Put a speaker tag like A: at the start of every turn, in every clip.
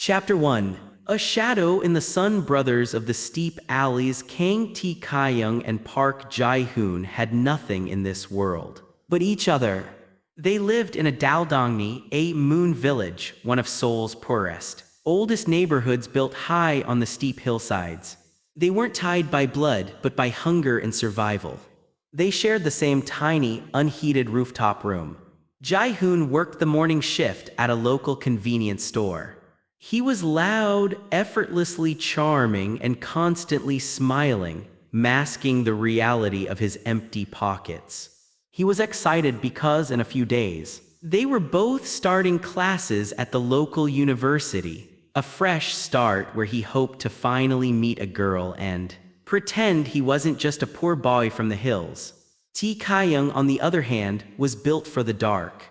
A: Chapter 1. A Shadow in the Sun. Brothers of the steep alleys Kang Tae-kyung and Park Ji-hoon had nothing in this world but each other. They lived in a Daldongni, a moon village, one of Seoul's poorest, oldest neighborhoods built high on the steep hillsides. They weren't tied by blood, but by hunger and survival. They shared the same tiny, unheated rooftop room. Ji-hoon worked the morning shift at a local convenience store. He was loud, effortlessly charming, and constantly smiling, masking the reality of his empty pockets. He was excited because in a few days, they were both starting classes at the local university, a fresh start where he hoped to finally meet a girl and pretend he wasn't just a poor boy from the hills. Tae-kyung, on the other hand, was built for the dark.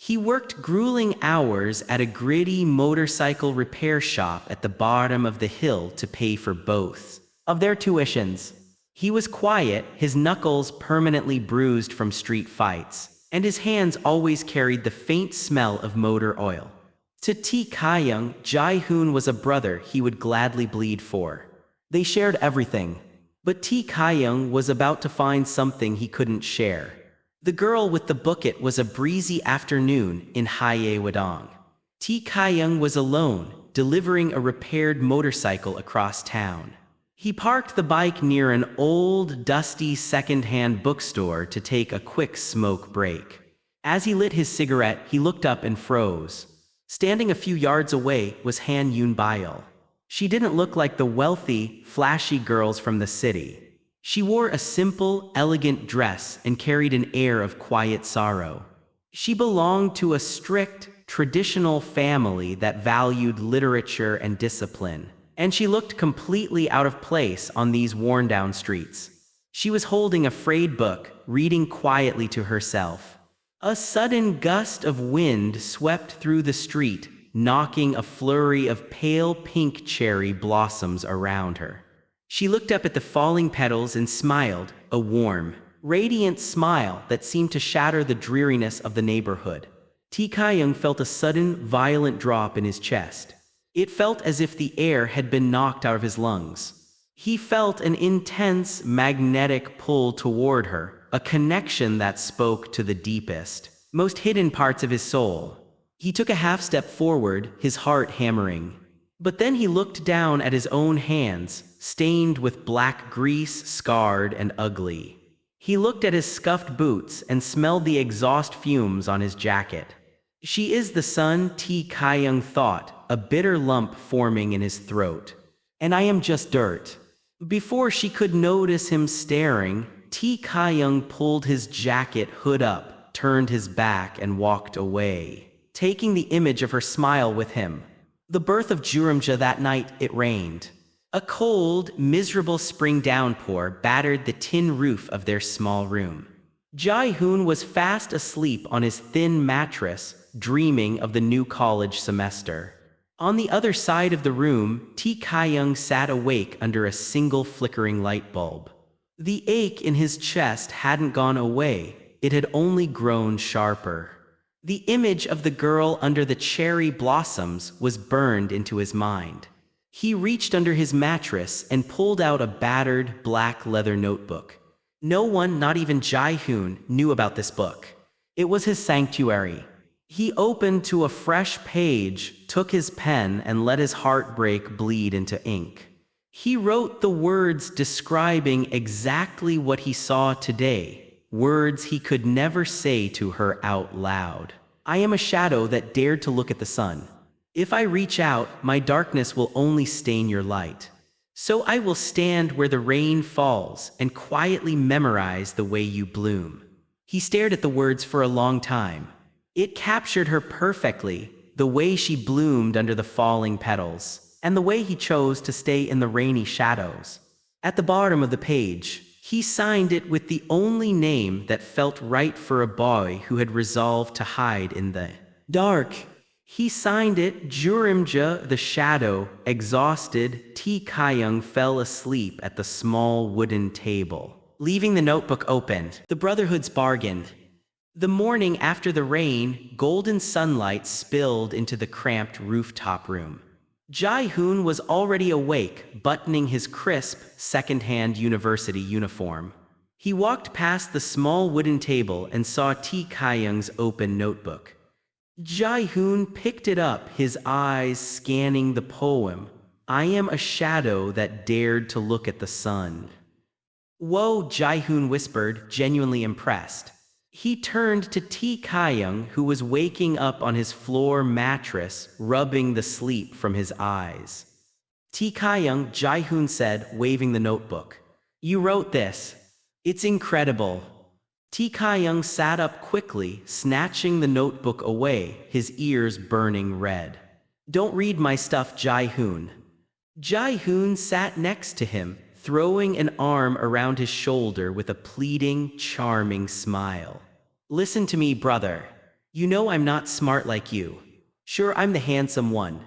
A: He worked grueling hours at a gritty motorcycle repair shop at the bottom of the hill to pay for both of their tuitions. He was quiet, his knuckles permanently bruised from street fights, and his hands always carried the faint smell of motor oil. To Tae-kyung, Ji-hoon was a brother he would gladly bleed for. They shared everything, but Tae-kyung was about to find something he couldn't share. The girl with the bucket was a breezy afternoon in Haewadong. Tae-kyung was alone, delivering a repaired motorcycle across town. He parked the bike near an old, dusty second-hand bookstore to take a quick smoke break. As he lit his cigarette, he looked up and froze. Standing a few yards away was Han Eun-byul. She didn't look like the wealthy, flashy girls from the city. She wore a simple, elegant dress and carried an air of quiet sorrow. She belonged to a strict, traditional family that valued literature and discipline, and she looked completely out of place on these worn-down streets. She was holding a frayed book, reading quietly to herself. A sudden gust of wind swept through the street, knocking a flurry of pale pink cherry blossoms around her. She looked up at the falling petals and smiled, a warm, radiant smile that seemed to shatter the dreariness of the neighborhood. Tae-kyung felt a sudden, violent drop in his chest. It felt as if the air had been knocked out of his lungs. He felt an intense, magnetic pull toward her, a connection that spoke to the deepest, most hidden parts of his soul. He took a half step forward, his heart hammering. But then he looked down at his own hands, stained with black grease, scarred and ugly. He looked at his scuffed boots and smelled the exhaust fumes on his jacket. She is the sun, Tae-kyung thought, a bitter lump forming in his throat. And I am just dirt. Before she could notice him staring, Tae-kyung pulled his jacket hood up, turned his back and walked away, taking the image of her smile with him. The birth of Geurimja. That night, it rained. A cold, miserable spring downpour battered the tin roof of their small room. Ji-hoon was fast asleep on his thin mattress, dreaming of the new college semester. On the other side of the room, Tae-kyung sat awake under a single flickering light bulb. The ache in his chest hadn't gone away, it had only grown sharper. The image of the girl under the cherry blossoms was burned into his mind. He reached under his mattress and pulled out a battered, black leather notebook. No one, not even Ji-hoon, knew about this book. It was his sanctuary. He opened to a fresh page, took his pen, and let his heartbreak bleed into ink. He wrote the words describing exactly what he saw today. Words he could never say to her out loud. I am a shadow that dared to look at the sun. If I reach out, my darkness will only stain your light. So I will stand where the rain falls and quietly memorize the way you bloom. He stared at the words for a long time. It captured her perfectly, the way she bloomed under the falling petals, and the way he chose to stay in the rainy shadows. At the bottom of the page, he signed it with the only name that felt right for a boy who had resolved to hide in the dark. He signed it Geurimja. The shadow, exhausted, Tae-kyung fell asleep at the small wooden table, leaving the notebook opened. The brotherhoods bargained. The morning after the rain, golden sunlight spilled into the cramped rooftop room. Ji-hoon was already awake, buttoning his crisp, second-hand university uniform. He walked past the small wooden table and saw Tae-kyung's open notebook. Ji-hoon picked it up, his eyes scanning the poem. I am a shadow that dared to look at the sun. Whoa, Ji-hoon whispered, genuinely impressed. He turned to Tae-kyung, who was waking up on his floor mattress, rubbing the sleep from his eyes. Tae-kyung, Ji-hoon said, waving the notebook. You wrote this. It's incredible. Tae-kyung sat up quickly, snatching the notebook away, his ears burning red. Don't read my stuff, Ji-hoon. Ji-hoon sat next to him, throwing an arm around his shoulder with a pleading, charming smile. Listen to me, brother. You know I'm not smart like you. Sure, I'm the handsome one.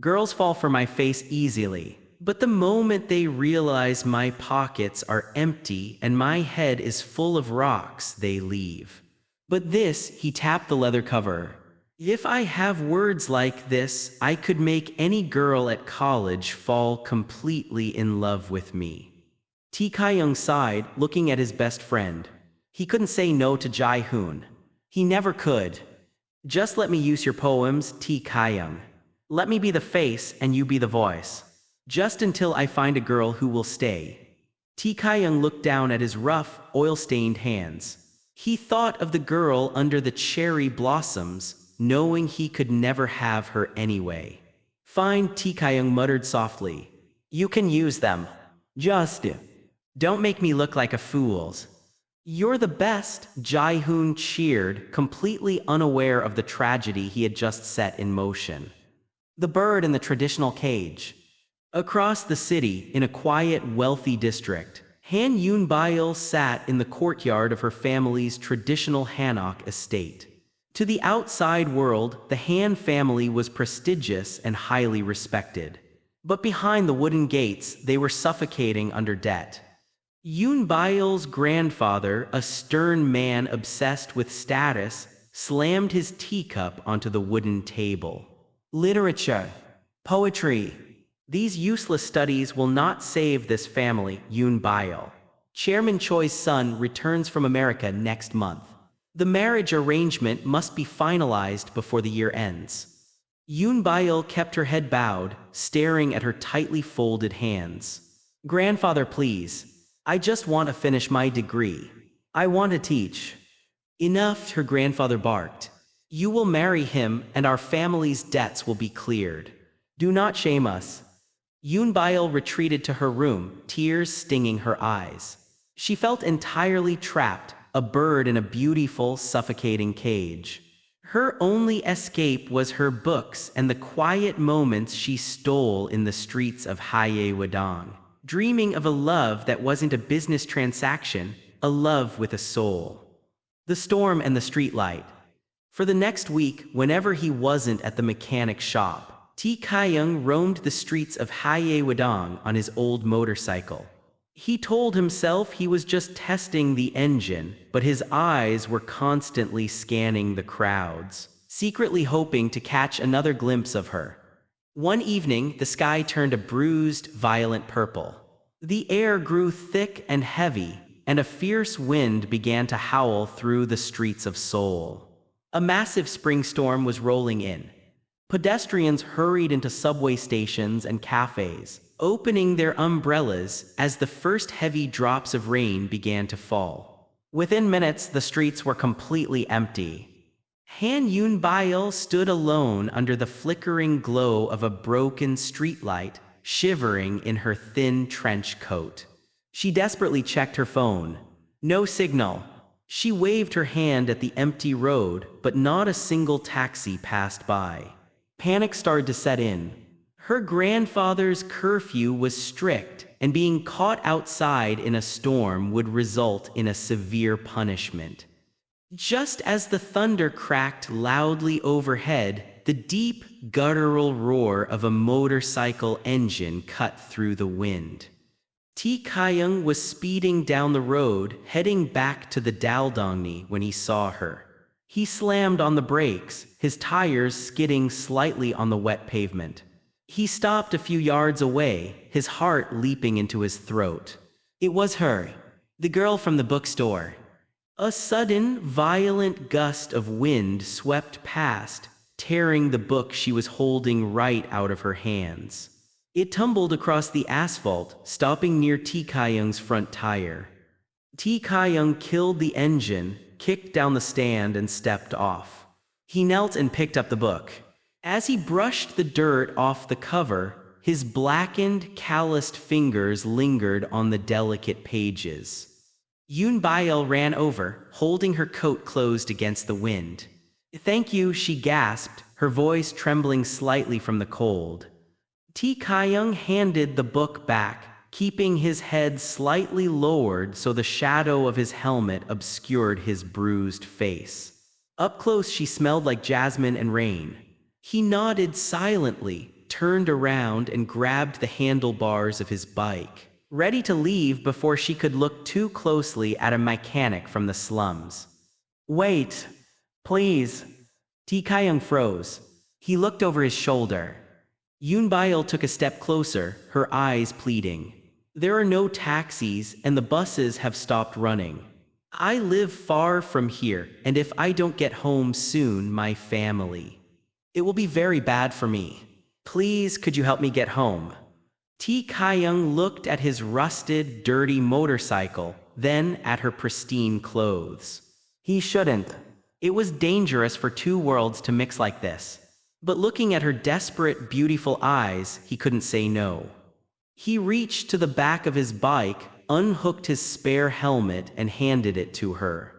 A: Girls fall for my face easily. But the moment they realize my pockets are empty and my head is full of rocks, they leave. But this, he tapped the leather cover. If I have words like this, I could make any girl at college fall completely in love with me. Tae-kyung sighed, looking at his best friend. He couldn't say no to Ji-hoon. He never could. Just let me use your poems, Tae-kyung. Let me be the face and you be the voice. Just until I find a girl who will stay. Tae-kyung looked down at his rough, oil-stained hands. He thought of the girl under the cherry blossoms, knowing he could never have her anyway. Fine, Tae-kyung muttered softly. You can use them. Just don't make me look like a fool. You're the best, Ji-hoon cheered, completely unaware of the tragedy he had just set in motion. The bird in the traditional cage. Across the city, in a quiet, wealthy district, Han Eun-byul sat in the courtyard of her family's traditional Hanok estate. To the outside world, the Han family was prestigious and highly respected. But behind the wooden gates, they were suffocating under debt. Eun-byul's grandfather, a stern man obsessed with status, slammed his teacup onto the wooden table. Literature. Poetry. These useless studies will not save this family, Eun-byul. Chairman Choi's son returns from America next month. The marriage arrangement must be finalized before the year ends. Eun-byul kept her head bowed, staring at her tightly folded hands. Grandfather, please. I just want to finish my degree. I want to teach. Enough, her grandfather barked. You will marry him and our family's debts will be cleared. Do not shame us. Eun-byul retreated to her room, tears stinging her eyes. She felt entirely trapped, a bird in a beautiful, suffocating cage. Her only escape was her books and the quiet moments she stole in the streets of Haewadong, dreaming of a love that wasn't a business transaction, a love with a soul. The storm and the streetlight. For the next week, whenever he wasn't at the mechanic shop, Tae-kyung roamed the streets of Haewadong on his old motorcycle. He told himself he was just testing the engine, but his eyes were constantly scanning the crowds, secretly hoping to catch another glimpse of her. One evening, the sky turned a bruised, violent purple. The air grew thick and heavy, and a fierce wind began to howl through the streets of Seoul. A massive spring storm was rolling in. Pedestrians hurried into subway stations and cafes, opening their umbrellas as the first heavy drops of rain began to fall. Within minutes, the streets were completely empty. Han Eun-byul stood alone under the flickering glow of a broken streetlight, shivering in her thin trench coat. She desperately checked her phone. No signal. She waved her hand at the empty road, but not a single taxi passed by. Panic started to set in. Her grandfather's curfew was strict, and being caught outside in a storm would result in a severe punishment. Just as the thunder cracked loudly overhead, the deep, guttural roar of a motorcycle engine cut through the wind. Tae-kyung was speeding down the road, heading back to the Daldongni when he saw her. He slammed on the brakes, his tires skidding slightly on the wet pavement. He stopped a few yards away, his heart leaping into his throat. It was her, the girl from the bookstore. A sudden, violent gust of wind swept past, tearing the book she was holding right out of her hands. It tumbled across the asphalt, stopping near Tae-kyung's front tire. Tae-kyung killed the engine, kicked down the stand, and stepped off. He knelt and picked up the book. As he brushed the dirt off the cover, his blackened, calloused fingers lingered on the delicate pages. Eun-byul ran over, holding her coat closed against the wind. "Thank you," she gasped, her voice trembling slightly from the cold. Tae-kyung handed the book back, keeping his head slightly lowered so the shadow of his helmet obscured his bruised face. Up close she smelled like jasmine and rain. He nodded silently, turned around and grabbed the handlebars of his bike, ready to leave before she could look too closely at a mechanic from the slums. "Wait, please." Tae-kyung froze. He looked over his shoulder. Eun-byul took a step closer, her eyes pleading. "There are no taxis and the buses have stopped running. I live far from here, and if I don't get home soon, my family. It will be very bad for me. Please, could you help me get home?" Tae-kyung looked at his rusted, dirty motorcycle, then at her pristine clothes. He shouldn't. It was dangerous for two worlds to mix like this. But looking at her desperate, beautiful eyes, he couldn't say no. He reached to the back of his bike, unhooked his spare helmet, and handed it to her.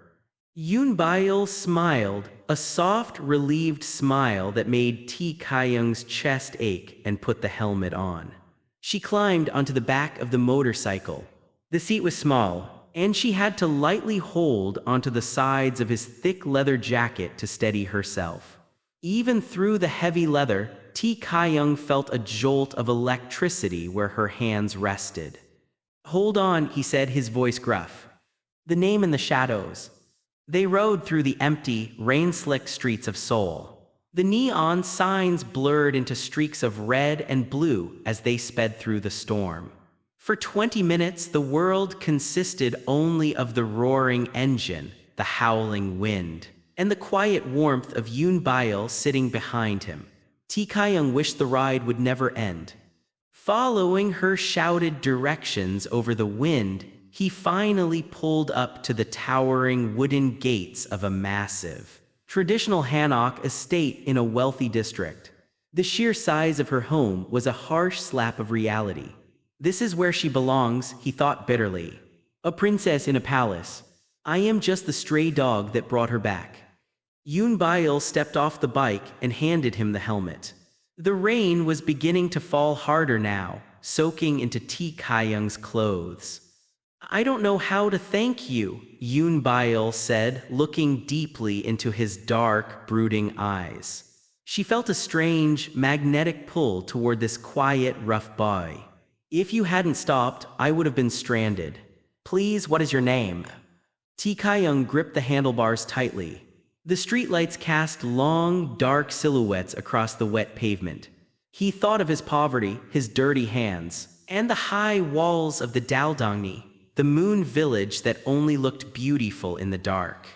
A: Eun-byul smiled, a soft, relieved smile that made Tae-kyung's chest ache, and put the helmet on. She climbed onto the back of the motorcycle. The seat was small, and she had to lightly hold onto the sides of his thick leather jacket to steady herself. Even through the heavy leather, Tae-kyung felt a jolt of electricity where her hands rested. "Hold on," he said, his voice gruff. "The name in the shadows." They rode through the empty, rain-slicked streets of Seoul. The neon signs blurred into streaks of red and blue as they sped through the storm. For 20 minutes, the world consisted only of the roaring engine, the howling wind, and the quiet warmth of Eun-byul sitting behind him. Tae-kyung wished the ride would never end. Following her shouted directions over the wind, he finally pulled up to the towering wooden gates of a massive, traditional Hanok estate in a wealthy district. The sheer size of her home was a harsh slap of reality. This is where she belongs, he thought bitterly. A princess in a palace. I am just the stray dog that brought her back. Eun-byul stepped off the bike and handed him the helmet. The rain was beginning to fall harder now, soaking into Tae-kyung's clothes. I don't know how to thank you, Eun-byul said, looking deeply into his dark, brooding eyes. She felt a strange, magnetic pull toward this quiet, rough boy. If you hadn't stopped, I would have been stranded. Please, what is your name? Tae-kyung gripped the handlebars tightly. The streetlights cast long, dark silhouettes across the wet pavement. He thought of his poverty, his dirty hands, and the high walls of the Daldongni, the moon village that only looked beautiful in the dark.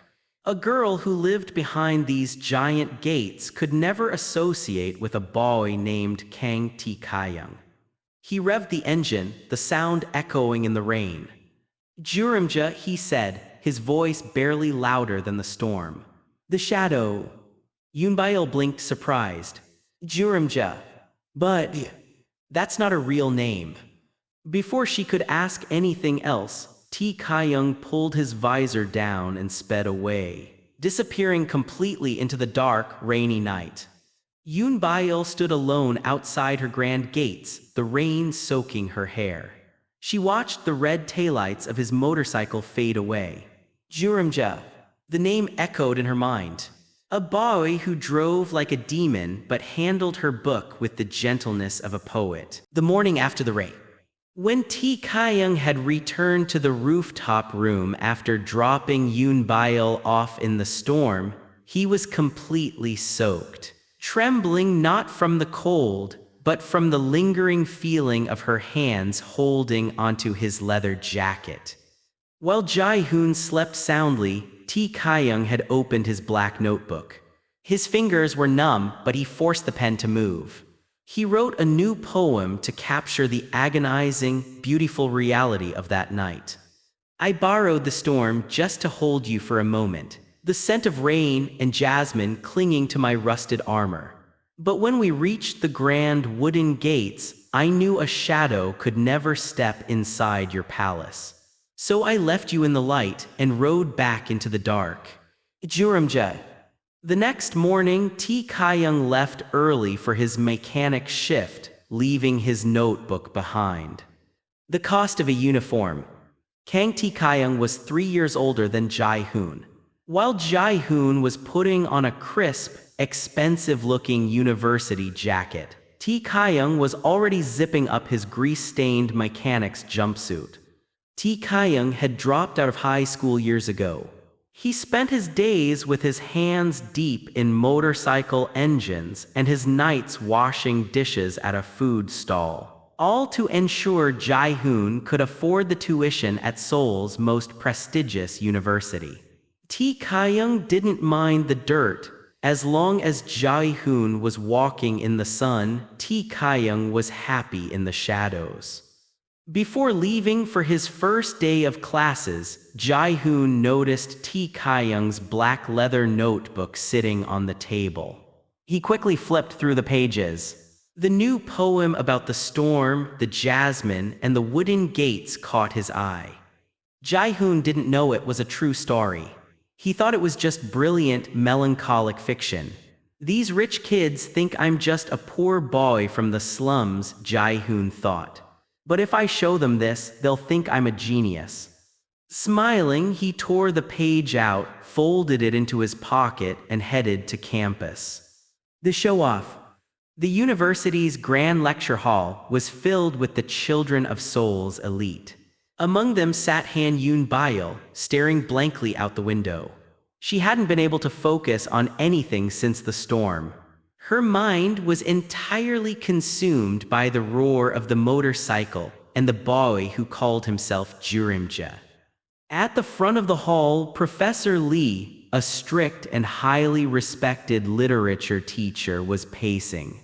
A: A girl who lived behind these giant gates could never associate with a boy named Kang Tae-kyung. He revved the engine, the sound echoing in the rain. Geurimja, he said, his voice barely louder than the storm. The shadow. Eun-byul blinked, surprised. Geurimja. But that's not a real name. Before she could ask anything else, Tae-kyung pulled his visor down and sped away, disappearing completely into the dark, rainy night. Eun-byul stood alone outside her grand gates, the rain soaking her hair. She watched the red taillights of his motorcycle fade away. Geurimja. The name echoed in her mind. A boy who drove like a demon but handled her book with the gentleness of a poet. The morning after the rain. When Tae-kyung had returned to the rooftop room after dropping Eun-byul off in the storm, he was completely soaked. Trembling not from the cold, but from the lingering feeling of her hands holding onto his leather jacket. While Ji-hoon slept soundly, Tae-kyung had opened his black notebook. His fingers were numb, but he forced the pen to move. He wrote a new poem to capture the agonizing, beautiful reality of that night. I borrowed the storm just to hold you for a moment, the scent of rain and jasmine clinging to my rusted armor. But when we reached the grand wooden gates, I knew a shadow could never step inside your palace. So I left you in the light and rode back into the dark. Geurimja. The next morning, Tae-kyung left early for his mechanic shift, leaving his notebook behind. The cost of a uniform. Kang Tae-kyung was 3 years older than Ji-hoon. While Ji-hoon was putting on a crisp, expensive-looking university jacket, Tae-kyung was already zipping up his grease-stained mechanic's jumpsuit. Tae-kyung had dropped out of high school years ago. He spent his days with his hands deep in motorcycle engines and his nights washing dishes at a food stall, all to ensure Ji-hoon could afford the tuition at Seoul's most prestigious university. Tae-kyung didn't mind the dirt. As long as Ji-hoon was walking in the sun, Tae-kyung was happy in the shadows. Before leaving for his first day of classes, Ji-hoon noticed Tae-kyung's black leather notebook sitting on the table. He quickly flipped through the pages. The new poem about the storm, the jasmine, and the wooden gates caught his eye. Ji-hoon didn't know it was a true story. He thought it was just brilliant, melancholic fiction. These rich kids think I'm just a poor boy from the slums, Ji-hoon thought. But if I show them this, they'll think I'm a genius. Smiling, he tore the page out, folded it into his pocket, and headed to campus. The show-off. The university's grand lecture hall was filled with the children of Seoul's elite. Among them sat Han Eun-byul, staring blankly out the window. She hadn't been able to focus on anything since the storm. Her mind was entirely consumed by the roar of the motorcycle and the boy who called himself Geurimja. At the front of the hall, Professor Lee, a strict and highly respected literature teacher, was pacing.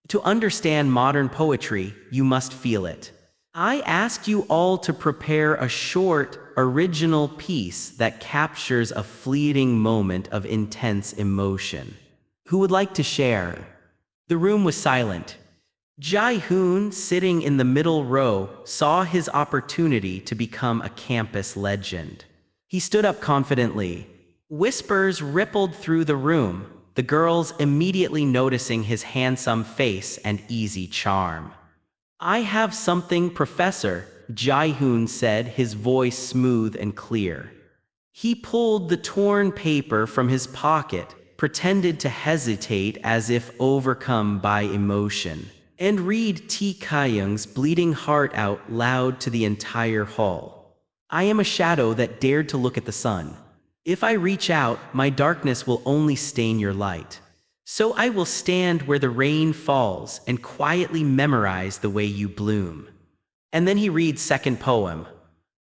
A: To understand modern poetry, you must feel it. I asked you all to prepare a short, original piece that captures a fleeting moment of intense emotion. Who would like to share? The room was silent. Ji-hoon, sitting in the middle row, saw his opportunity to become a campus legend. He stood up confidently. Whispers rippled through the room, the girls immediately noticing his handsome face and easy charm. I have something, Professor, Ji-hoon said, his voice smooth and clear. He pulled the torn paper from his pocket, pretended to hesitate as if overcome by emotion, and read Tae-kyung's bleeding heart out loud to the entire hall. I am a shadow that dared to look at the sun. If I reach out, my darkness will only stain your light. So I will stand where the rain falls and quietly memorize the way you bloom. And then he reads second poem.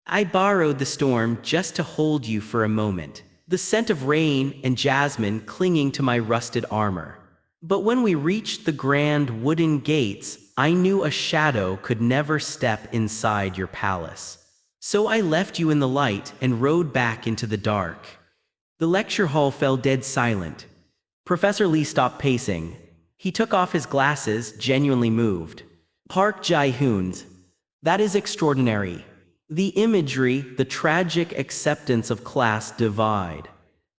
A: I borrowed the storm just to hold you for a moment, the scent of rain and jasmine clinging to my rusted armor. But when we reached the grand wooden gates, I knew a shadow could never step inside your palace. So I left you in the light and rode back into the dark. The lecture hall fell dead silent. Professor Lee stopped pacing. He took off his glasses, genuinely moved. Park Ji-hoon's. That is extraordinary. The imagery, the tragic acceptance of class divide.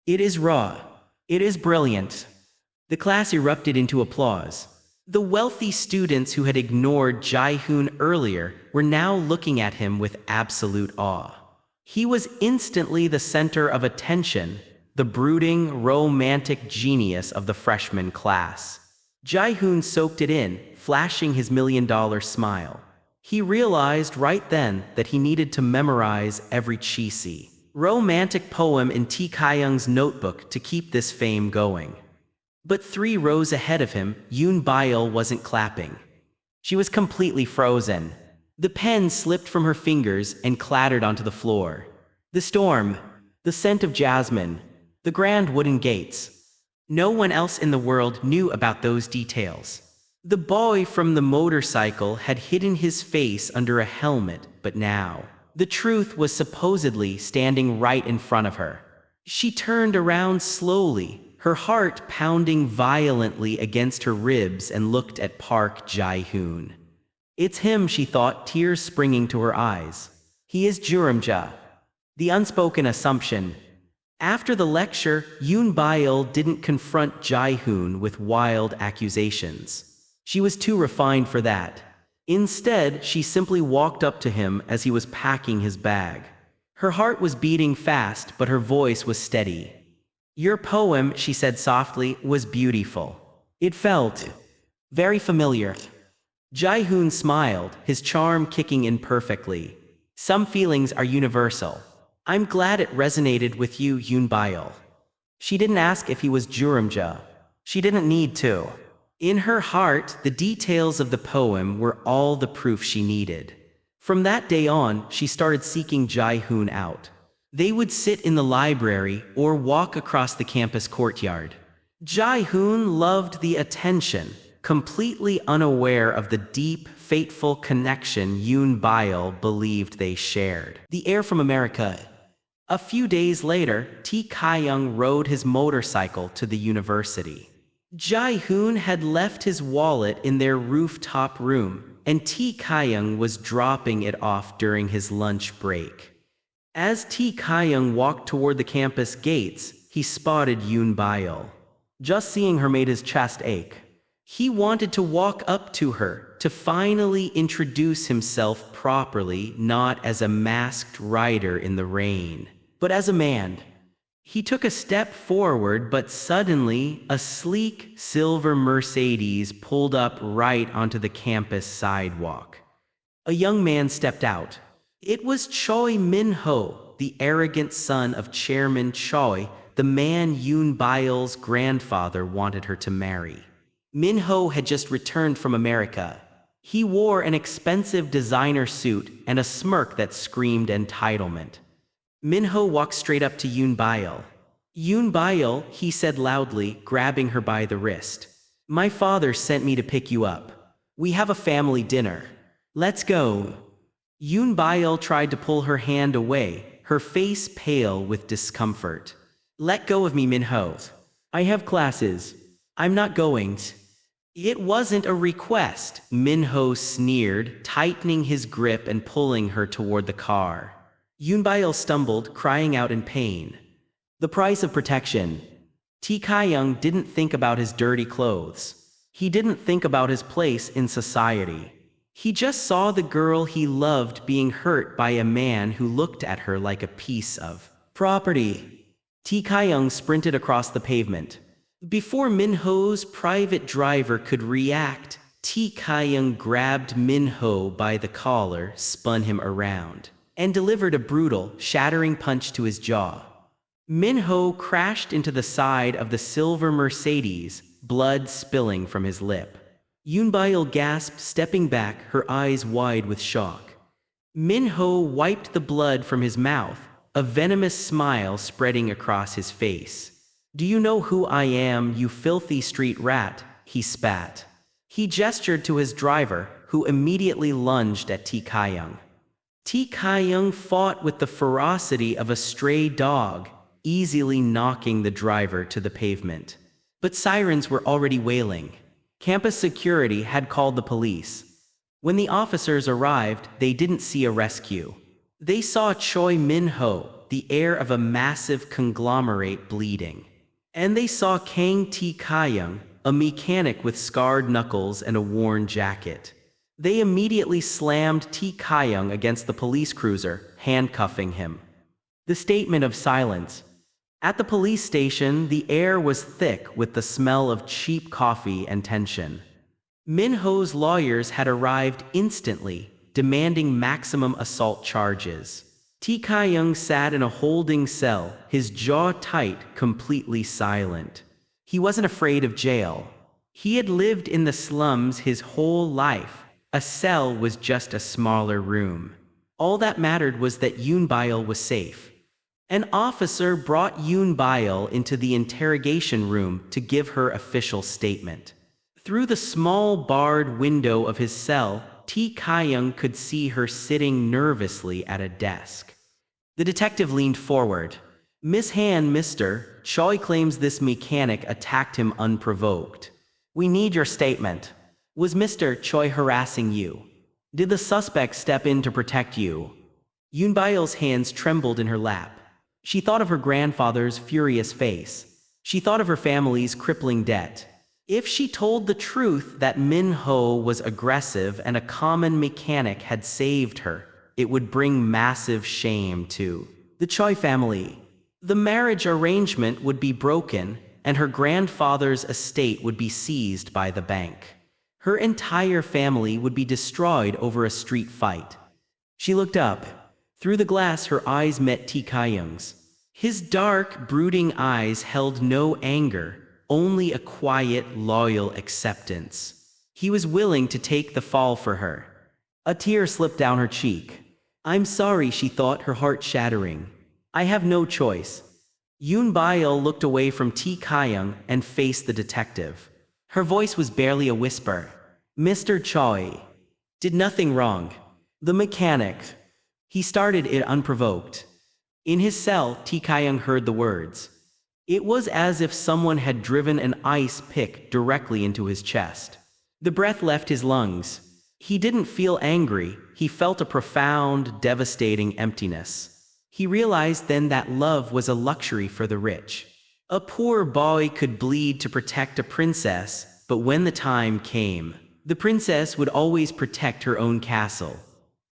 A: It is raw. It is brilliant. The class erupted into applause. The wealthy students who had ignored Ji-hoon earlier were now looking at him with absolute awe. He was instantly the center of attention, the brooding, romantic genius of the freshman class. Ji-hoon soaked it in, flashing his $1,000,000 smile. He realized right then that he needed to memorize every cheesy, romantic poem in Tae-kyung's notebook to keep this fame going. But 3 rows ahead of him, Eun-byul wasn't clapping. She was completely frozen. The pen slipped from her fingers and clattered onto the floor. The storm, the scent of jasmine, the grand wooden gates. No one else in the world knew about those details. The boy from the motorcycle had hidden his face under a helmet, but now, the truth was supposedly standing right in front of her. She turned around slowly, her heart pounding violently against her ribs, and looked at Park Ji-hoon. It's him, she thought, tears springing to her eyes. He is Geurimja. The unspoken assumption. After the lecture, Eun-byul didn't confront Ji-hoon with wild accusations. She was too refined for that. Instead, she simply walked up to him as he was packing his bag. Her heart was beating fast, but her voice was steady. Your poem, she said softly, was beautiful. It felt very familiar. Ji-hoon smiled, his charm kicking in perfectly. Some feelings are universal. I'm glad it resonated with you, Eun-byul. She didn't ask if he was Geurimja. She didn't need to. In her heart, the details of the poem were all the proof she needed. From that day on, she started seeking Ji-hoon out. They would sit in the library or walk across the campus courtyard. Ji-hoon loved the attention, completely unaware of the deep, fateful connection Eun-byul believed they shared. The heir from America. A few days later, Tae-kyung rode his motorcycle to the university. Ji-hoon had left his wallet in their rooftop room, and Tae-kyung was dropping it off during his lunch break. As Tae-kyung walked toward the campus gates, he spotted Eun-byul. Just seeing her made his chest ache. He wanted to walk up to her, to finally introduce himself properly, not as a masked rider in the rain, but as a man. He took a step forward, but suddenly, a sleek, silver Mercedes pulled up right onto the campus sidewalk. A young man stepped out. It was Choi Min-ho, the arrogant son of Chairman Choi, the man Eun-byul's grandfather wanted her to marry. Min-ho had just returned from America. He wore an expensive designer suit and a smirk that screamed entitlement. Min-ho walked straight up to Eun-byul. Eun-byul, he said loudly, grabbing her by the wrist. My father sent me to pick you up. We have a family dinner. Let's go. Eun-byul tried to pull her hand away, her face pale with discomfort. Let go of me, Min-ho. I have classes. I'm not going. It wasn't a request, Min-ho sneered, tightening his grip and pulling her toward the car. Eun-byul stumbled, crying out in pain. The price of protection. Tae-kyung didn't think about his dirty clothes. He didn't think about his place in society. He just saw the girl he loved being hurt by a man who looked at her like a piece of property. Tae-kyung sprinted across the pavement. Before Min-ho's private driver could react, Tae-kyung grabbed Min-ho by the collar, spun him around, and delivered a brutal, shattering punch to his jaw. Min-ho crashed into the side of the silver Mercedes, blood spilling from his lip. Eun-byul gasped, stepping back, her eyes wide with shock. Min-ho wiped the blood from his mouth, a venomous smile spreading across his face. Do you know who I am, you filthy street rat? He spat. He gestured to his driver, who immediately lunged at Tae-kyung. Tae-kyung fought with the ferocity of a stray dog, easily knocking the driver to the pavement. But sirens were already wailing. Campus security had called the police. When the officers arrived, they didn't see a rescue. They saw Choi Min-ho, the heir of a massive conglomerate, bleeding. And they saw Kang Tae-kyung, a mechanic with scarred knuckles and a worn jacket. They immediately slammed Tae-kyung against the police cruiser, handcuffing him. The statement of silence. At the police station, the air was thick with the smell of cheap coffee and tension. Min-ho's lawyers had arrived instantly, demanding maximum assault charges. Tae-kyung sat in a holding cell, his jaw tight, completely silent. He wasn't afraid of jail. He had lived in the slums his whole life, A cell was just a smaller room. All that mattered was that Eun-byul was safe. An officer brought Eun-byul into the interrogation room to give her official statement. Through the small barred window of his cell, Tae-kyung could see her sitting nervously at a desk. The detective leaned forward. "Miss Han, Mr. Choi claims this mechanic attacked him unprovoked. We need your statement. Was Mr. Choi harassing you? Did the suspect step in to protect you?" Eun-byul's hands trembled in her lap. She thought of her grandfather's furious face. She thought of her family's crippling debt. If she told the truth that Min-ho was aggressive and a common mechanic had saved her, it would bring massive shame to the Choi family. The marriage arrangement would be broken, and her grandfather's estate would be seized by the bank. Her entire family would be destroyed over a street fight. She looked up. Through the glass, her eyes met Tae-kyung's. His dark, brooding eyes held no anger, only a quiet, loyal acceptance. He was willing to take the fall for her. A tear slipped down her cheek. "I'm sorry," she thought, her heart shattering. "I have no choice." Eun-byul looked away from Tae-kyung and faced the detective. Her voice was barely a whisper. "Mr. Choi did nothing wrong. The mechanic, he started it unprovoked." In his cell, Tae-kyung heard the words. It was as if someone had driven an ice pick directly into his chest. The breath left his lungs. He didn't feel angry, he felt a profound, devastating emptiness. He realized then that love was a luxury for the rich. A poor boy could bleed to protect a princess, but when the time came, the princess would always protect her own castle.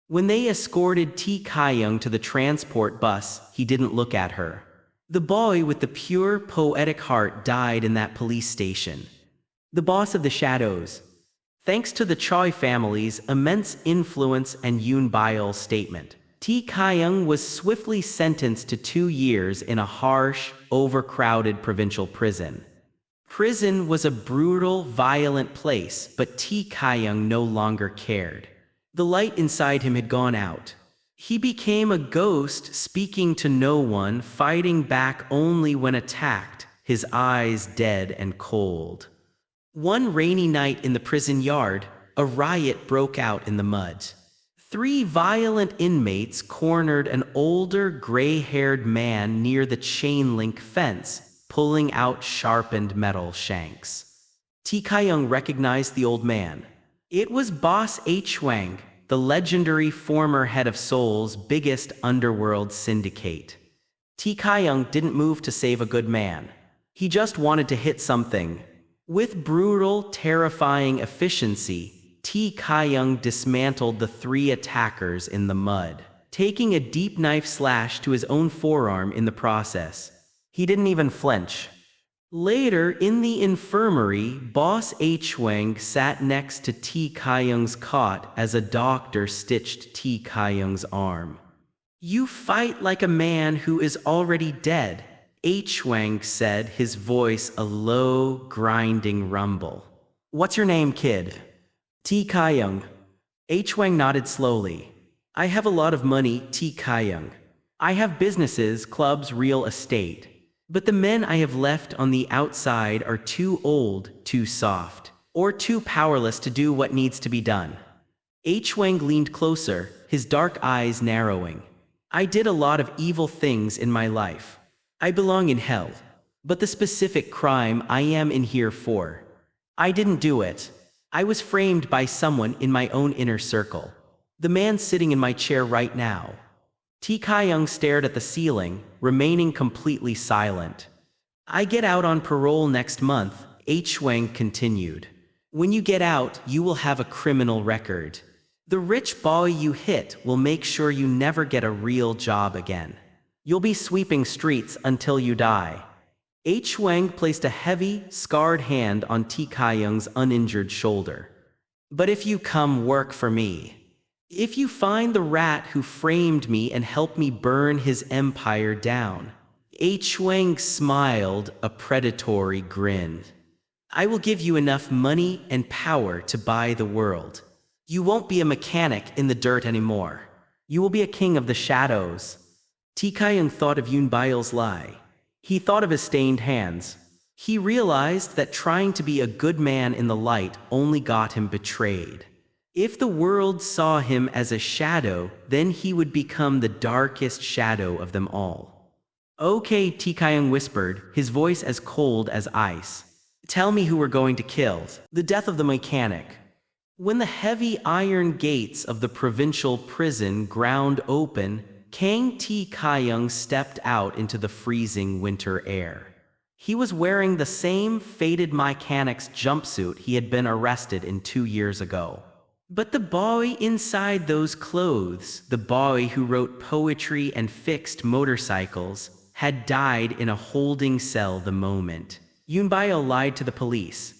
A: When they escorted Tae-kyung to the transport bus, he didn't look at her. The boy with the pure, poetic heart died in that police station. The boss of the shadows. Thanks to the Choi family's immense influence and Eun-byul's statement, Tae-kyung was swiftly sentenced to 2 years in a harsh, overcrowded provincial prison. Prison was a brutal, violent place, but Tae-kyung no longer cared. The light inside him had gone out. He became a ghost, speaking to no one, fighting back only when attacked, his eyes dead and cold. One rainy night in the prison yard, a riot broke out in the mud. 3 violent inmates cornered an older, gray-haired man near the chain-link fence, pulling out sharpened metal shanks. Tae-kyung recognized the old man. It was Boss Hwang, the legendary former head of Seoul's biggest underworld syndicate. Tae-kyung didn't move to save a good man. He just wanted to hit something. With brutal, terrifying efficiency, Tae-kyung dismantled the 3 attackers in the mud, taking a deep knife slash to his own forearm in the process. He didn't even flinch. Later, in the infirmary, Boss Hwang sat next to Tae-kyung's cot as a doctor stitched Tae-kyung's arm. "You fight like a man who is already dead," Hwang said, his voice a low, grinding rumble. "What's your name, kid?" "Tae-kyung." Hwang nodded slowly. "I have a lot of money, Tae-kyung. I have businesses, clubs, real estate. But the men I have left on the outside are too old, too soft, or too powerless to do what needs to be done." Hwang leaned closer, his dark eyes narrowing. "I did a lot of evil things in my life. I belong in hell. But the specific crime I am in here for, I didn't do it. I was framed by someone in my own inner circle. The man sitting in my chair right now." Tae-kyung stared at the ceiling, remaining completely silent. "I get out on parole next month," Hwang continued. "When you get out, you will have a criminal record. The rich boy you hit will make sure you never get a real job again. You'll be sweeping streets until you die." Hwang placed a heavy, scarred hand on Tae-kyung's uninjured shoulder. "But if you come work for me, if you find the rat who framed me and help me burn his empire down," Hwang smiled, a predatory grin, "I will give you enough money and power to buy the world. You won't be a mechanic in the dirt anymore. You will be a king of the shadows. Tae-kyung thought of Eun-byul's lie. He thought of his stained hands. He realized that trying to be a good man in the light only got him betrayed. If the world saw him as a shadow, then he would become the darkest shadow of them all. Okay, Tae-kyung whispered, his voice as cold as ice. Tell me who we're going to kill. The death of the mechanic. When the heavy iron gates of the provincial prison ground open, Kang Tae-kyung stepped out into the freezing winter air. He was wearing the same faded mechanic's jumpsuit he had been arrested in 2 years ago. But the boy inside those clothes, the boy who wrote poetry and fixed motorcycles, had died in a holding cell the moment Eun-byul lied to the police.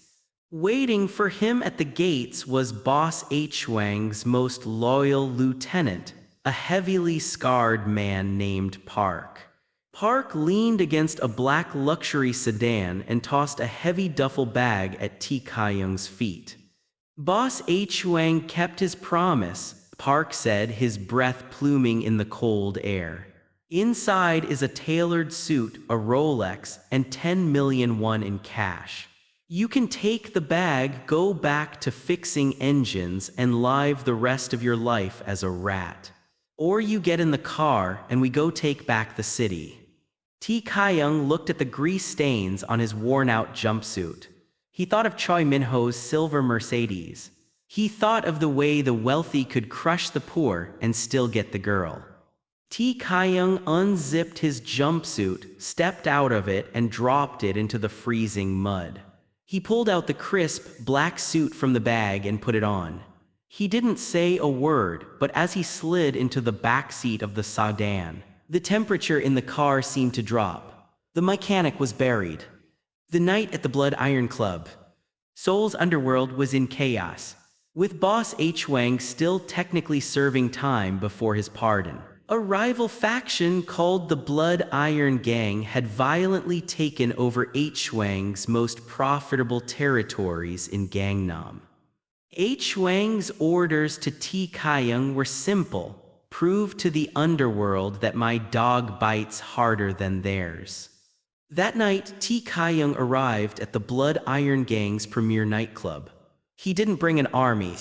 A: Waiting for him at the gates was Boss H-Wang's most loyal lieutenant, a heavily scarred man named Park. Park leaned against a black luxury sedan and tossed a heavy duffel bag at Tae-kyung's feet. Boss H-Wang kept his promise, Park said, his breath pluming in the cold air. Inside is a tailored suit, a Rolex, and 10 million won in cash. You can take the bag, go back to fixing engines, and live the rest of your life as a rat. Or you get in the car and we go take back the city. Tae-kyung looked at the grease stains on his worn-out jumpsuit. He thought of Choi Min-ho's silver Mercedes. He thought of the way the wealthy could crush the poor and still get the girl. Tae-kyung unzipped his jumpsuit, stepped out of it, and dropped it into the freezing mud. He pulled out the crisp, black suit from the bag and put it on. He didn't say a word, but as he slid into the back seat of the sedan, the temperature in the car seemed to drop. The mechanic was buried. The night at the Blood Iron Club. Seoul's underworld was in chaos, with Boss H-Wang still technically serving time before his pardon. A rival faction called the Blood Iron Gang had violently taken over H-Wang's most profitable territories in Gangnam. H-Wang's orders to Tae-kyung were simple: prove to the underworld that my dog bites harder than theirs. That night, Tae-kyung arrived at the Blood Iron Gang's premier nightclub. He didn't bring an army.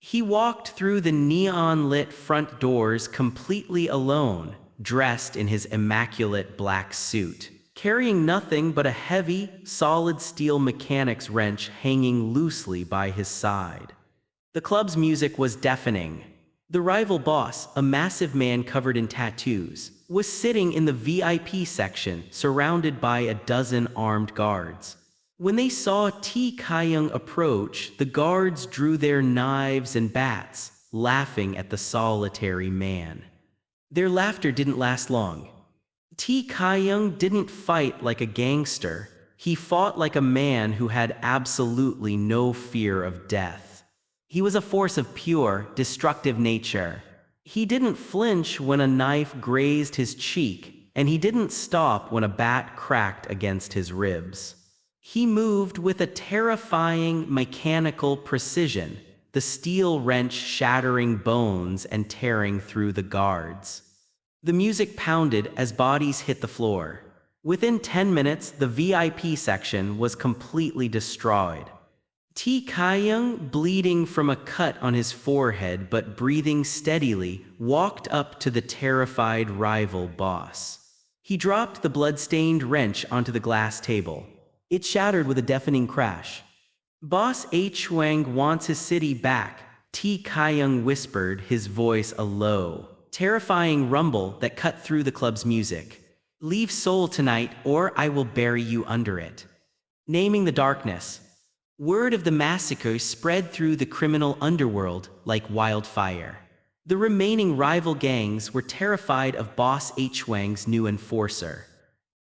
A: He walked through the neon-lit front doors completely alone, dressed in his immaculate black suit, carrying nothing but a heavy, solid steel mechanic's wrench hanging loosely by his side. The club's music was deafening. The rival boss, a massive man covered in tattoos, was sitting in the VIP section, surrounded by a dozen armed guards. When they saw Tae-kyung approach, the guards drew their knives and bats, laughing at the solitary man. Their laughter didn't last long. Tae-kyung didn't fight like a gangster. He fought like a man who had absolutely no fear of death. He was a force of pure, destructive nature. He didn't flinch when a knife grazed his cheek, and he didn't stop when a bat cracked against his ribs. He moved with a terrifying mechanical precision, the steel wrench shattering bones and tearing through the guards. The music pounded as bodies hit the floor. Within 10 minutes, the VIP section was completely destroyed. Tae-kyung, bleeding from a cut on his forehead but breathing steadily, walked up to the terrified rival boss. He dropped the blood-stained wrench onto the glass table. It shattered with a deafening crash. Boss H-Wang wants his city back, Tae-kyung whispered, his voice a low, terrifying rumble that cut through the club's music. Leave Seoul tonight, or I will bury you under it. Naming the darkness. Word of the massacre spread through the criminal underworld like wildfire. The remaining rival gangs were terrified of Boss H-Wang's new enforcer.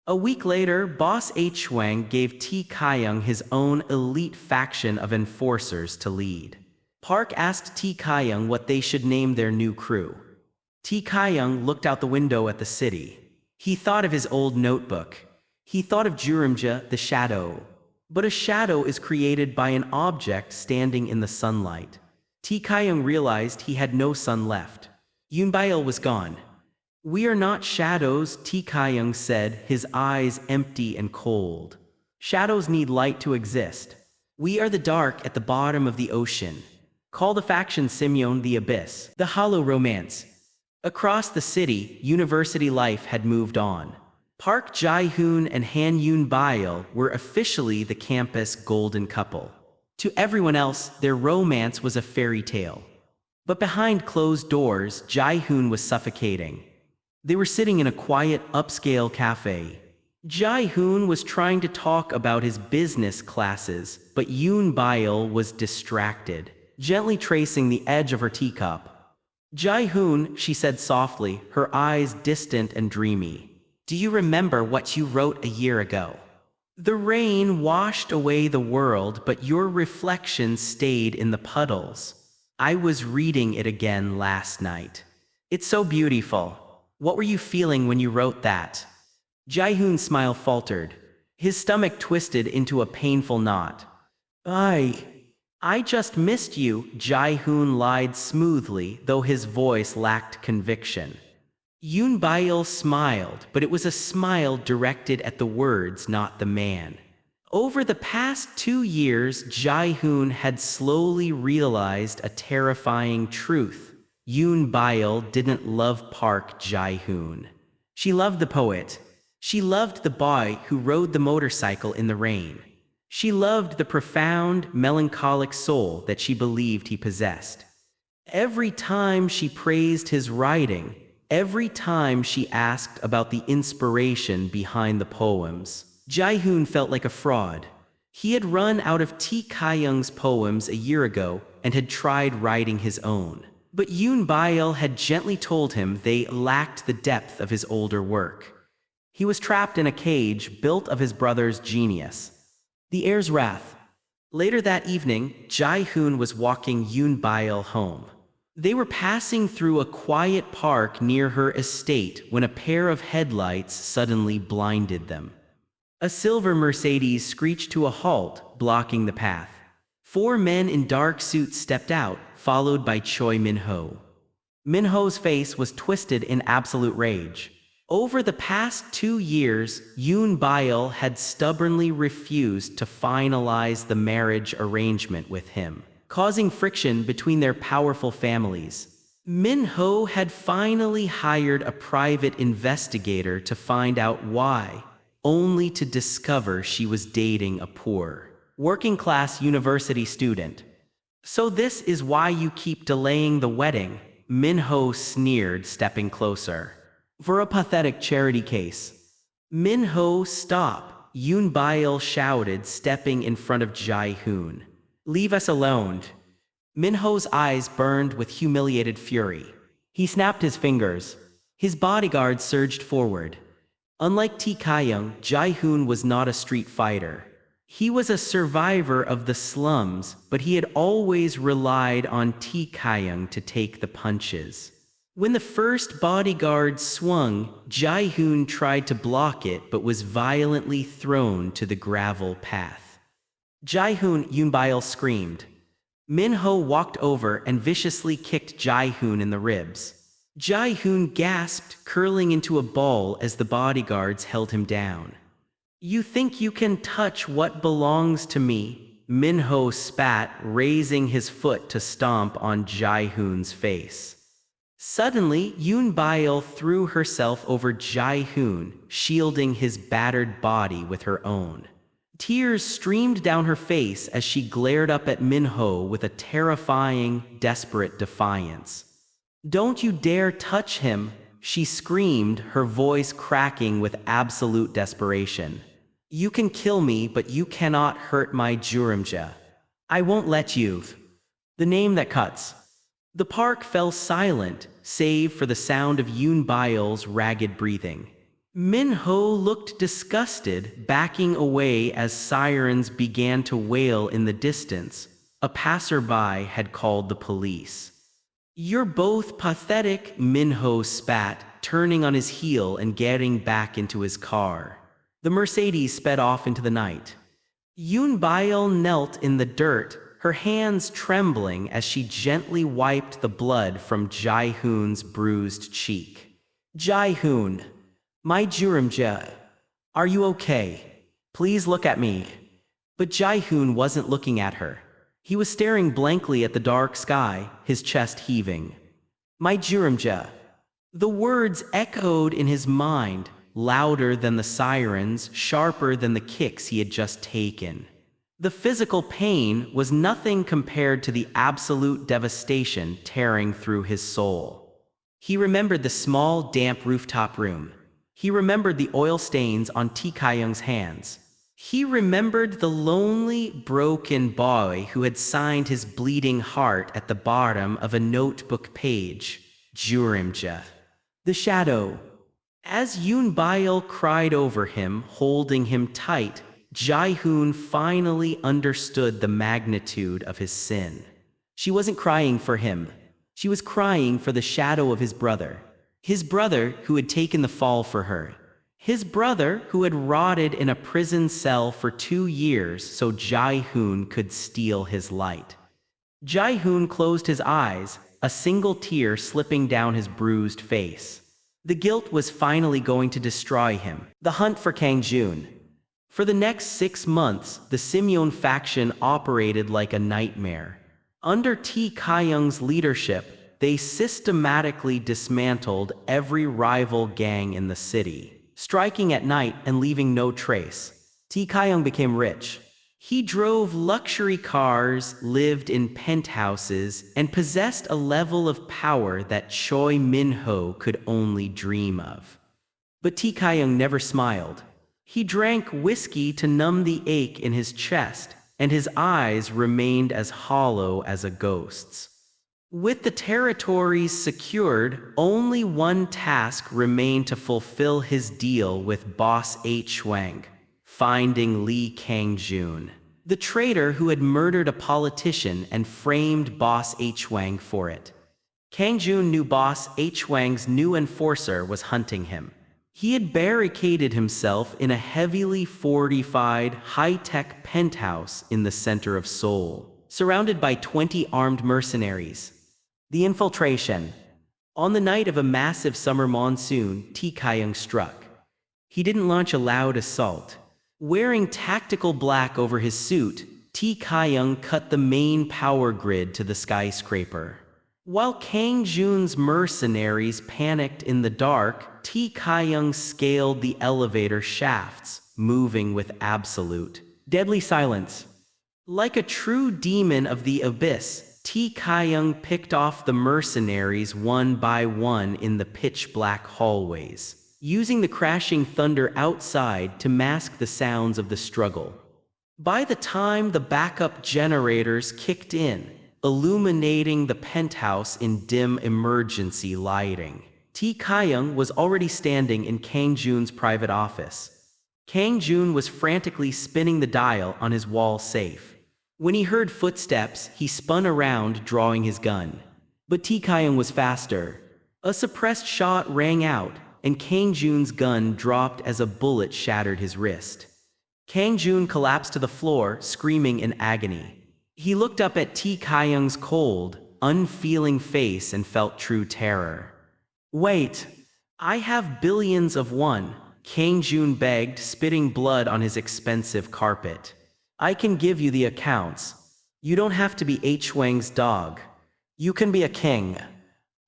A: A week later, Boss H-Wang gave Tae-kyung his own elite faction of enforcers to lead. Park asked Tae-kyung what they should name their new crew. Tae-kyung looked out the window at the city. He thought of his old notebook. He thought of Geurimja, the shadow. But a shadow is created by an object standing in the sunlight. Tae-kyung realized he had no son left. Eun-byul was gone. "We are not shadows," Tae-kyung said, his eyes empty and cold. "Shadows need light to exist. We are the dark at the bottom of the ocean. Call the faction Simyeon the Abyss, the hollow romance." Across the city, university life had moved on. Park Ji-hoon and Han Eun-byul were officially the campus golden couple. To everyone else, their romance was a fairy tale. But behind closed doors, Ji-hoon was suffocating. They were sitting in a quiet, upscale cafe. Ji-hoon was trying to talk about his business classes, but Eun-byul was distracted, gently tracing the edge of her teacup. "Ji-hoon," she said softly, her eyes distant and dreamy. "Do you remember what you wrote a year ago? The rain washed away the world, but your reflection stayed in the puddles. I was reading it again last night. It's so beautiful. What were you feeling when you wrote that?" Ji-hoon's smile faltered. His stomach twisted into a painful knot. I just missed you," Ji-hoon lied smoothly, though his voice lacked conviction. Eun-byul smiled, but it was a smile directed at the words, not the man. Over the past 2 years, Ji-hoon had slowly realized a terrifying truth. Eun-byul didn't love Park Ji-hoon. She loved the poet. She loved the boy who rode the motorcycle in the rain. She loved the profound, melancholic soul that she believed he possessed. Every time she praised his writing, every time she asked about the inspiration behind the poems, Ji-hoon felt like a fraud. He had run out of Tae-kyung's poems a year ago and had tried writing his own. But Eun-byul had gently told him they lacked the depth of his older work. He was trapped in a cage built of his brother's genius. The heir's wrath. Later that evening, Ji-hoon was walking Eun-byul home. They were passing through a quiet park near her estate when a pair of headlights suddenly blinded them. A silver Mercedes screeched to a halt, blocking the path. 4 men in dark suits stepped out, followed by Choi Min-ho. Min-ho's face was twisted in absolute rage. Over the past 2 years, Eun-byul had stubbornly refused to finalize the marriage arrangement with him, causing friction between their powerful families. Min-ho had finally hired a private investigator to find out why, only to discover she was dating a poor, working-class university student. "So this is why you keep delaying the wedding," Min-ho sneered, stepping closer. "For a pathetic charity case." "Min-ho, stop," Eun-byul shouted, stepping in front of Ji-hoon. "Leave us alone." Min-ho's eyes burned with humiliated fury. He snapped his fingers. His bodyguards surged forward. Unlike Tae-kyung, Ji-hoon was not a street fighter. He was a survivor of the slums, but he had always relied on Tae-kyung to take the punches. When the first bodyguard swung, Ji-hoon tried to block it but was violently thrown to the gravel path. "Ji-hoon!" Eun-byul screamed. Min-ho walked over and viciously kicked Ji-hoon in the ribs. Ji-hoon gasped, curling into a ball as the bodyguards held him down. "You think you can touch what belongs to me?" Min-ho spat, raising his foot to stomp on Ji-hoon's face. Suddenly, Eun-byul threw herself over Ji-hoon, shielding his battered body with her own. Tears streamed down her face as she glared up at Min-ho with a terrifying, desperate defiance. "Don't you dare touch him!" she screamed, her voice cracking with absolute desperation. "You can kill me, but you cannot hurt my Geurimja. I won't let you." The name that cuts. The park fell silent, save for the sound of Eun-byul's ragged breathing. Min-ho looked disgusted, backing away as sirens began to wail in the distance. A passerby had called the police. "You're both pathetic," Min-ho spat, turning on his heel and getting back into his car. The Mercedes sped off into the night. Eun-byul knelt in the dirt, her hands trembling as she gently wiped the blood from Ji-hoon's bruised cheek. Ji-hoon, my Geurimja, are you okay? Please look at me. But Ji-hoon wasn't looking at her. He was staring blankly at the dark sky, his chest heaving. My Geurimja. The words echoed in his mind, louder than the sirens, sharper than the kicks he had just taken. The physical pain was nothing compared to the absolute devastation tearing through his soul. He remembered the small, damp rooftop room. He remembered the oil stains on Tae-kyung's hands. He remembered the lonely, broken boy who had signed his bleeding heart at the bottom of a notebook page. Geurimja. The shadow. As Eun-byul cried over him, holding him tight, Ji-hoon finally understood the magnitude of his sin. She wasn't crying for him. She was crying for the shadow of his brother. His brother who had taken the fall for her. His brother who had rotted in a prison cell for 2 years so Ji-hoon could steal his light. Ji-hoon closed his eyes, a single tear slipping down his bruised face. The guilt was finally going to destroy him. The hunt for Kang Tae-kyung. For the next 6 months, the Simyeon faction operated like a nightmare. Under Tae-kyung's leadership, they systematically dismantled every rival gang in the city, striking at night and leaving no trace. Tae-kyung became rich. He drove luxury cars, lived in penthouses, and possessed a level of power that Choi Min-ho could only dream of. But Tae-kyung never smiled. He drank whiskey to numb the ache in his chest, and his eyes remained as hollow as a ghost's. With the territories secured, only one task remained to fulfill his deal with boss H-Wang, finding Lee Kang-joon, the traitor who had murdered a politician and framed boss H-Wang for it. Kang-joon knew boss H-Wang's new enforcer was hunting him. He had barricaded himself in a heavily fortified, high-tech penthouse in the center of Seoul, surrounded by 20 armed mercenaries. The infiltration. On the night of a massive summer monsoon, Tae-kyung struck. He didn't launch a loud assault. Wearing tactical black over his suit, Tae-kyung cut the main power grid to the skyscraper. While Kang Tae-kyung's mercenaries panicked in the dark, Tae-kyung scaled the elevator shafts, moving with absolute, deadly silence. Like a true demon of the abyss, Tae-kyung picked off the mercenaries one by one in the pitch-black hallways, using the crashing thunder outside to mask the sounds of the struggle. By the time the backup generators kicked in, illuminating the penthouse in dim emergency lighting, Tae-kyung was already standing in Kang Tae-kyung's private office. Kang Tae-kyung was frantically spinning the dial on his wall safe. When he heard footsteps, he spun around, drawing his gun. But Tae-kyung was faster. A suppressed shot rang out, and Kang Tae-kyung's gun dropped as a bullet shattered his wrist. Kang Tae-kyung collapsed to the floor, screaming in agony. He looked up at Tae-kyung's cold, unfeeling face and felt true terror. Wait, I have billions of won, Kang Tae-kyung begged, spitting blood on his expensive carpet. I can give you the accounts. You don't have to be H-Wang's dog. You can be a king.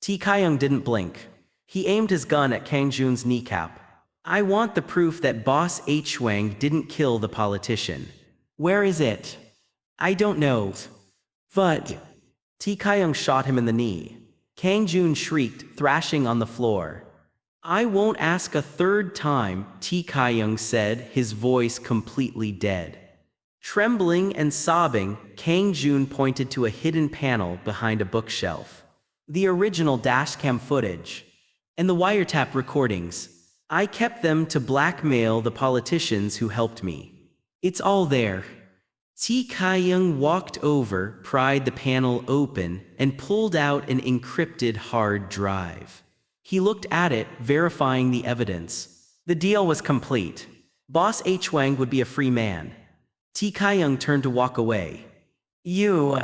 A: Tae-kyung didn't blink. He aimed his gun at Kang Tae-kyung's kneecap. I want the proof that boss H-Wang didn't kill the politician. Where is it? I don't know. But Tae-kyung shot him in the knee. Kang Tae-kyung shrieked, thrashing on the floor. I won't ask a third time, Tae-kyung said, his voice completely dead. Trembling and sobbing, Kang Tae-kyung pointed to a hidden panel behind a bookshelf. The original dashcam footage. And the wiretap recordings. I kept them to blackmail the politicians who helped me. It's all there. Tae-kyung walked over, pried the panel open, and pulled out an encrypted hard drive. He looked at it, verifying the evidence. The deal was complete. Boss H-Wang would be a free man. Tae-kyung turned to walk away. You,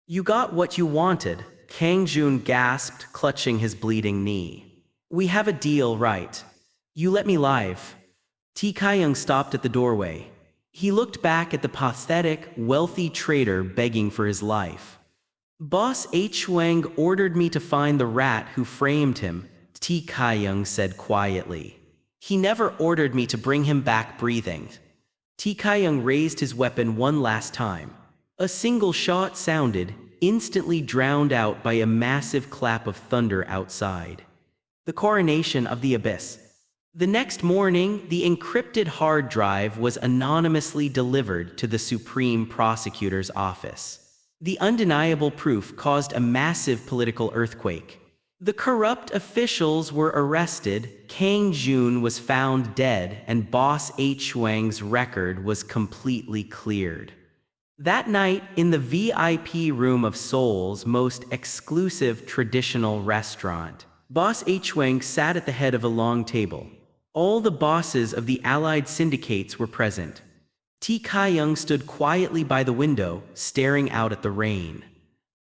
A: you got what you wanted, Kang Jun gasped, clutching his bleeding knee. We have a deal, right? You let me live. Tae-kyung stopped at the doorway. He looked back at the pathetic, wealthy trader begging for his life. Boss H. Wang ordered me to find the rat who framed him, Tae-kyung said quietly. He never ordered me to bring him back breathing. Tae-kyung raised his weapon one last time. A single shot sounded, instantly drowned out by a massive clap of thunder outside. The coronation of the abyss. The next morning, the encrypted hard drive was anonymously delivered to the Supreme Prosecutor's office. The undeniable proof caused a massive political earthquake. The corrupt officials were arrested, Kang Jun was found dead, and Boss H. Wang's record was completely cleared. That night, in the VIP room of Seoul's most exclusive traditional restaurant, Boss H. Wang sat at the head of a long table. All the bosses of the allied syndicates were present. Tae-kyung stood quietly by the window, staring out at the rain.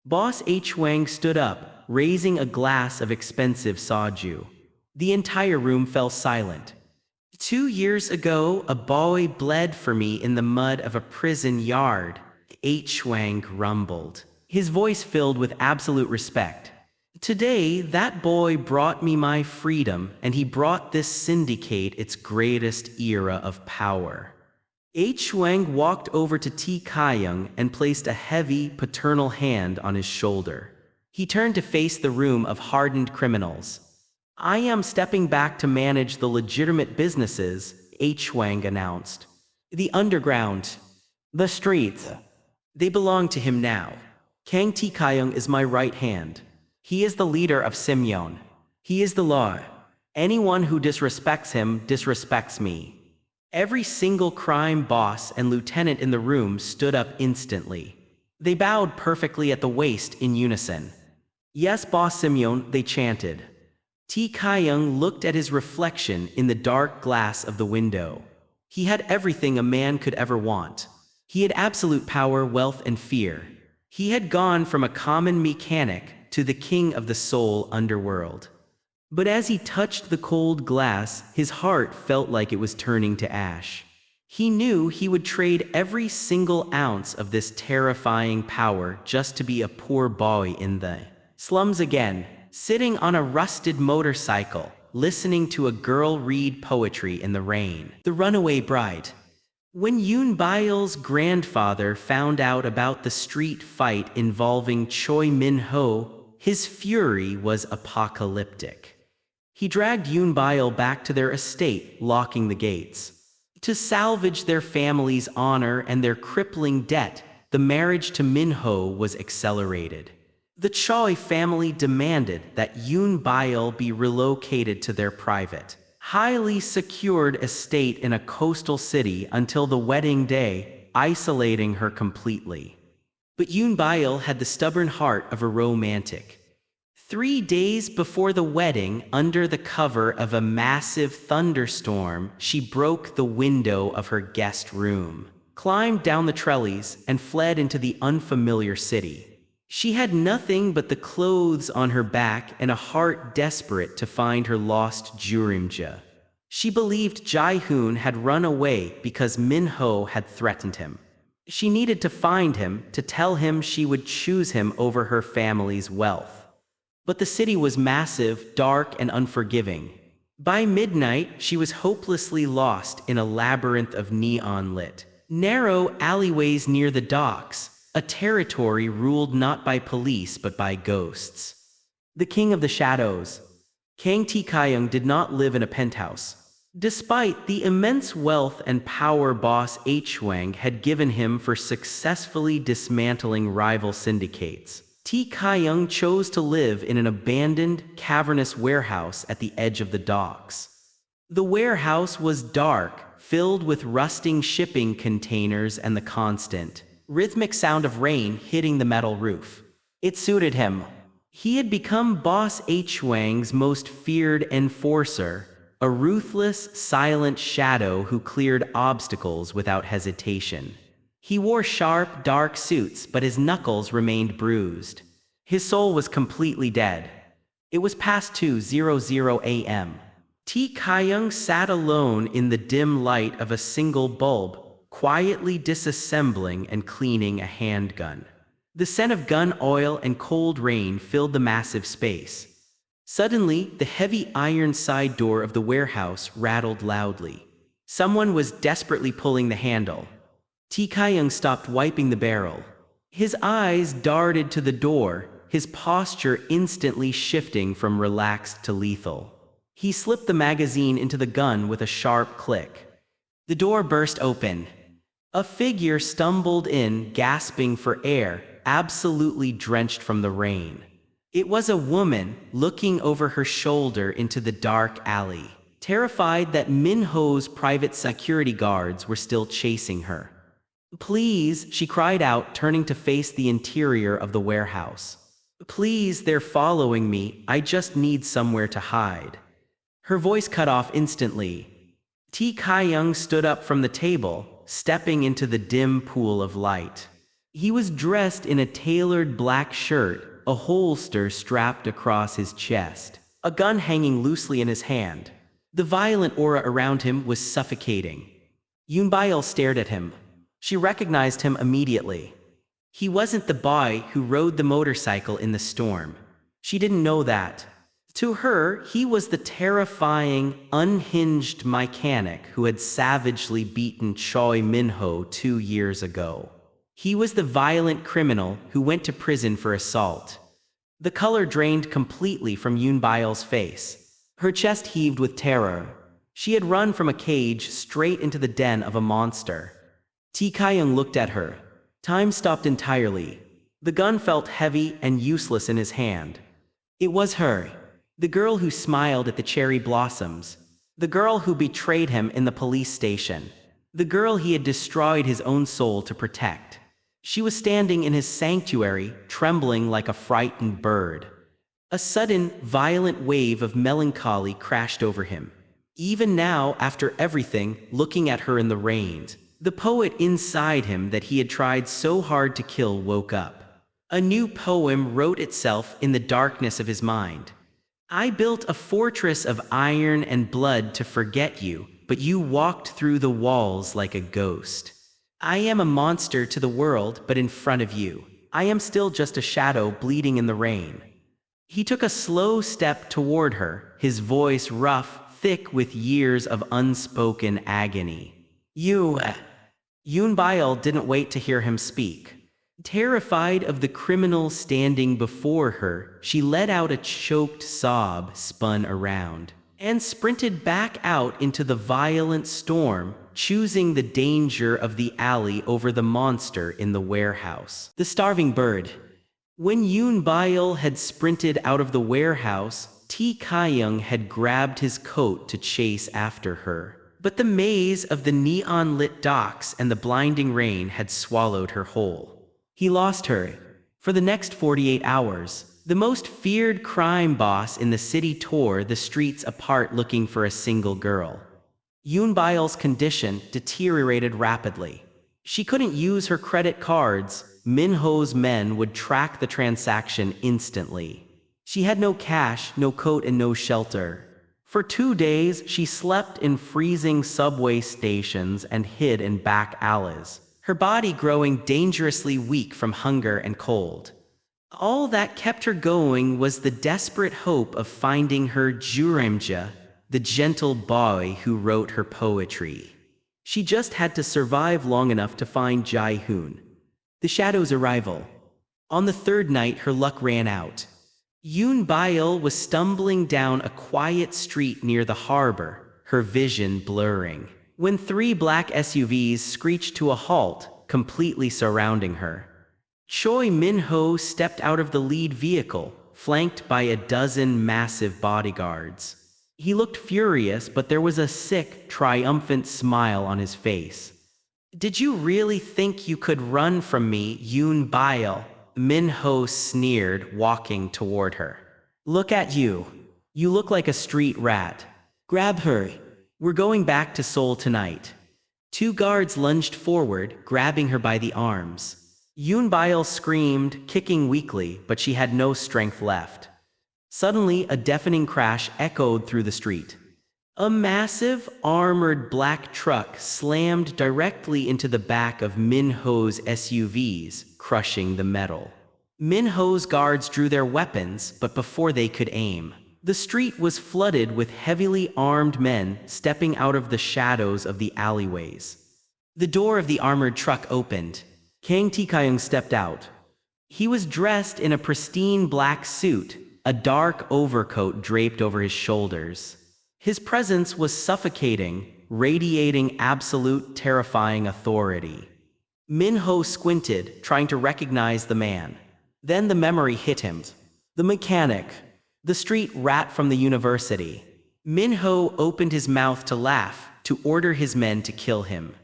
A: Boss H. Wang stood up, raising a glass of expensive soju. The entire room fell silent. 2 years ago, a boy bled for me in the mud of a prison yard, H. Wang grumbled, his voice filled with absolute respect. Today, that boy brought me my freedom, and he brought this syndicate its greatest era of power. H. Wang walked over to Tae-kyung and placed a heavy, paternal hand on his shoulder. He turned to face the room of hardened criminals. I am stepping back to manage the legitimate businesses, H. Wang announced. The underground. The streets. They belong to him now. Kang Tae-kyung is my right hand. He is the leader of Simyeon. He is the law. Anyone who disrespects him disrespects me. Every single crime boss and lieutenant in the room stood up instantly. They bowed perfectly at the waist in unison. Yes, Boss Simyeon, they chanted. Tae-kyung looked at his reflection in the dark glass of the window. He had everything a man could ever want. He had absolute power, wealth, and fear. He had gone from a common mechanic to the king of the Seoul underworld. But as he touched the cold glass, his heart felt like it was turning to ash. He knew he would trade every single ounce of this terrifying power just to be a poor boy in the slums again, sitting on a rusted motorcycle, listening to a girl read poetry in the rain. The runaway bride. When Eun-byul's grandfather found out about the street fight involving Choi Min-ho, his fury was apocalyptic. He dragged Eun-byul back to their estate, locking the gates. To salvage their family's honor and their crippling debt, the marriage to Min-ho was accelerated. The Choi family demanded that Eun-byul be relocated to their private, highly secured estate in a coastal city until the wedding day, isolating her completely. But Eun-byul had the stubborn heart of a romantic. 3 days before the wedding, under the cover of a massive thunderstorm, she broke the window of her guest room, climbed down the trellis, and fled into the unfamiliar city. She had nothing but the clothes on her back and a heart desperate to find her lost Geurimja. She believed Ji-hoon had run away because Min-ho had threatened him. She needed to find him, to tell him she would choose him over her family's wealth. But the city was massive, dark, and unforgiving. By midnight, she was hopelessly lost in a labyrinth of neon-lit, narrow alleyways near the docks, a territory ruled not by police but by ghosts. The king of the shadows. Kang Tae-kyung did not live in a penthouse. Despite the immense wealth and power Boss H. Wang had given him for successfully dismantling rival syndicates, Tae-kyung chose to live in an abandoned, cavernous warehouse at the edge of the docks. The warehouse was dark, filled with rusting shipping containers and the constant, rhythmic sound of rain hitting the metal roof. It suited him. He had become Boss H. Wang's most feared enforcer, a ruthless, silent shadow who cleared obstacles without hesitation. He wore sharp, dark suits, but his knuckles remained bruised. His soul was completely dead. It was past 2:00 a.m. Tae-kyung sat alone in the dim light of a single bulb, quietly disassembling and cleaning a handgun. The scent of gun oil and cold rain filled the massive space. Suddenly, the heavy iron side door of the warehouse rattled loudly. Someone was desperately pulling the handle. Tae-kyung stopped wiping the barrel. His eyes darted to the door, his posture instantly shifting from relaxed to lethal. He slipped the magazine into the gun with a sharp click. The door burst open. A figure stumbled in, gasping for air, absolutely drenched from the rain. It was a woman, looking over her shoulder into the dark alley, terrified that Min-ho's private security guards were still chasing her. "Please," she cried out, turning to face the interior of the warehouse. "Please, they're following me. I just need somewhere to hide." Her voice cut off instantly. Tae-kyung stood up from the table, stepping into the dim pool of light. He was dressed in a tailored black shirt, a holster strapped across his chest, a gun hanging loosely in his hand. The violent aura around him was suffocating. Eun-byul stared at him. She recognized him immediately. He wasn't the boy who rode the motorcycle in the storm. She didn't know that. To her, he was the terrifying, unhinged mechanic who had savagely beaten Choi Min-ho 2 years ago. He was the violent criminal who went to prison for assault. The color drained completely from Eun-byul's face. Her chest heaved with terror. She had run from a cage straight into the den of a monster. Tae-kyung looked at her. Time stopped entirely. The gun felt heavy and useless in his hand. It was her. The girl who smiled at the cherry blossoms. The girl who betrayed him in the police station. The girl he had destroyed his own soul to protect. She was standing in his sanctuary, trembling like a frightened bird. A sudden, violent wave of melancholy crashed over him. Even now, after everything, looking at her in the rain, the poet inside him that he had tried so hard to kill woke up. A new poem wrote itself in the darkness of his mind. "I built a fortress of iron and blood to forget you, but you walked through the walls like a ghost. I am a monster to the world, but in front of you, I am still just a shadow bleeding in the rain." He took a slow step toward her, his voice rough, thick with years of unspoken agony. Eun-byul didn't wait to hear him speak. Terrified of the criminal standing before her, she let out a choked sob, spun around, and sprinted back out into the violent storm, choosing the danger of the alley over the monster in the warehouse. The starving bird. When Eun-byul had sprinted out of the warehouse, Tae-kyung had grabbed his coat to chase after her. But the maze of the neon-lit docks and the blinding rain had swallowed her whole. He lost her. For the next 48 hours, the most feared crime boss in the city tore the streets apart looking for a single girl. Eun-byul's condition deteriorated rapidly. She couldn't use her credit cards. Min-ho's men would track the transaction instantly. She had no cash, no coat, and no shelter. For 2 days, she slept in freezing subway stations and hid in back alleys, her body growing dangerously weak from hunger and cold. All that kept her going was the desperate hope of finding her Geurimja, the gentle boy who wrote her poetry. She just had to survive long enough to find Ji-hoon. The shadow's arrival. On the 3rd night, her luck ran out. Eun-byul was stumbling down a quiet street near the harbor, her vision blurring, when 3 black SUVs screeched to a halt, completely surrounding her. Choi Min-ho stepped out of the lead vehicle, flanked by a dozen massive bodyguards. He looked furious, but there was a sick, triumphant smile on his face. "Did you really think you could run from me, Eun-byul?" Min-ho sneered, walking toward her. "Look at you. You look like a street rat. Grab her. We're going back to Seoul tonight." Two guards lunged forward, grabbing her by the arms. Eun-byul screamed, kicking weakly, but she had no strength left. Suddenly, a deafening crash echoed through the street. A massive, armored black truck slammed directly into the back of Min-ho's SUVs, crushing the metal. Min-ho's guards drew their weapons, but before they could aim, the street was flooded with heavily armed men stepping out of the shadows of the alleyways. The door of the armored truck opened. Kang Tae-kyung stepped out. He was dressed in a pristine black suit, a dark overcoat draped over his shoulders. His presence was suffocating, radiating absolute, terrifying authority. Min-ho squinted, trying to recognize the man. Then the memory hit him. The mechanic. The street rat from the university. Min-ho opened his mouth to laugh, to order his men to kill him.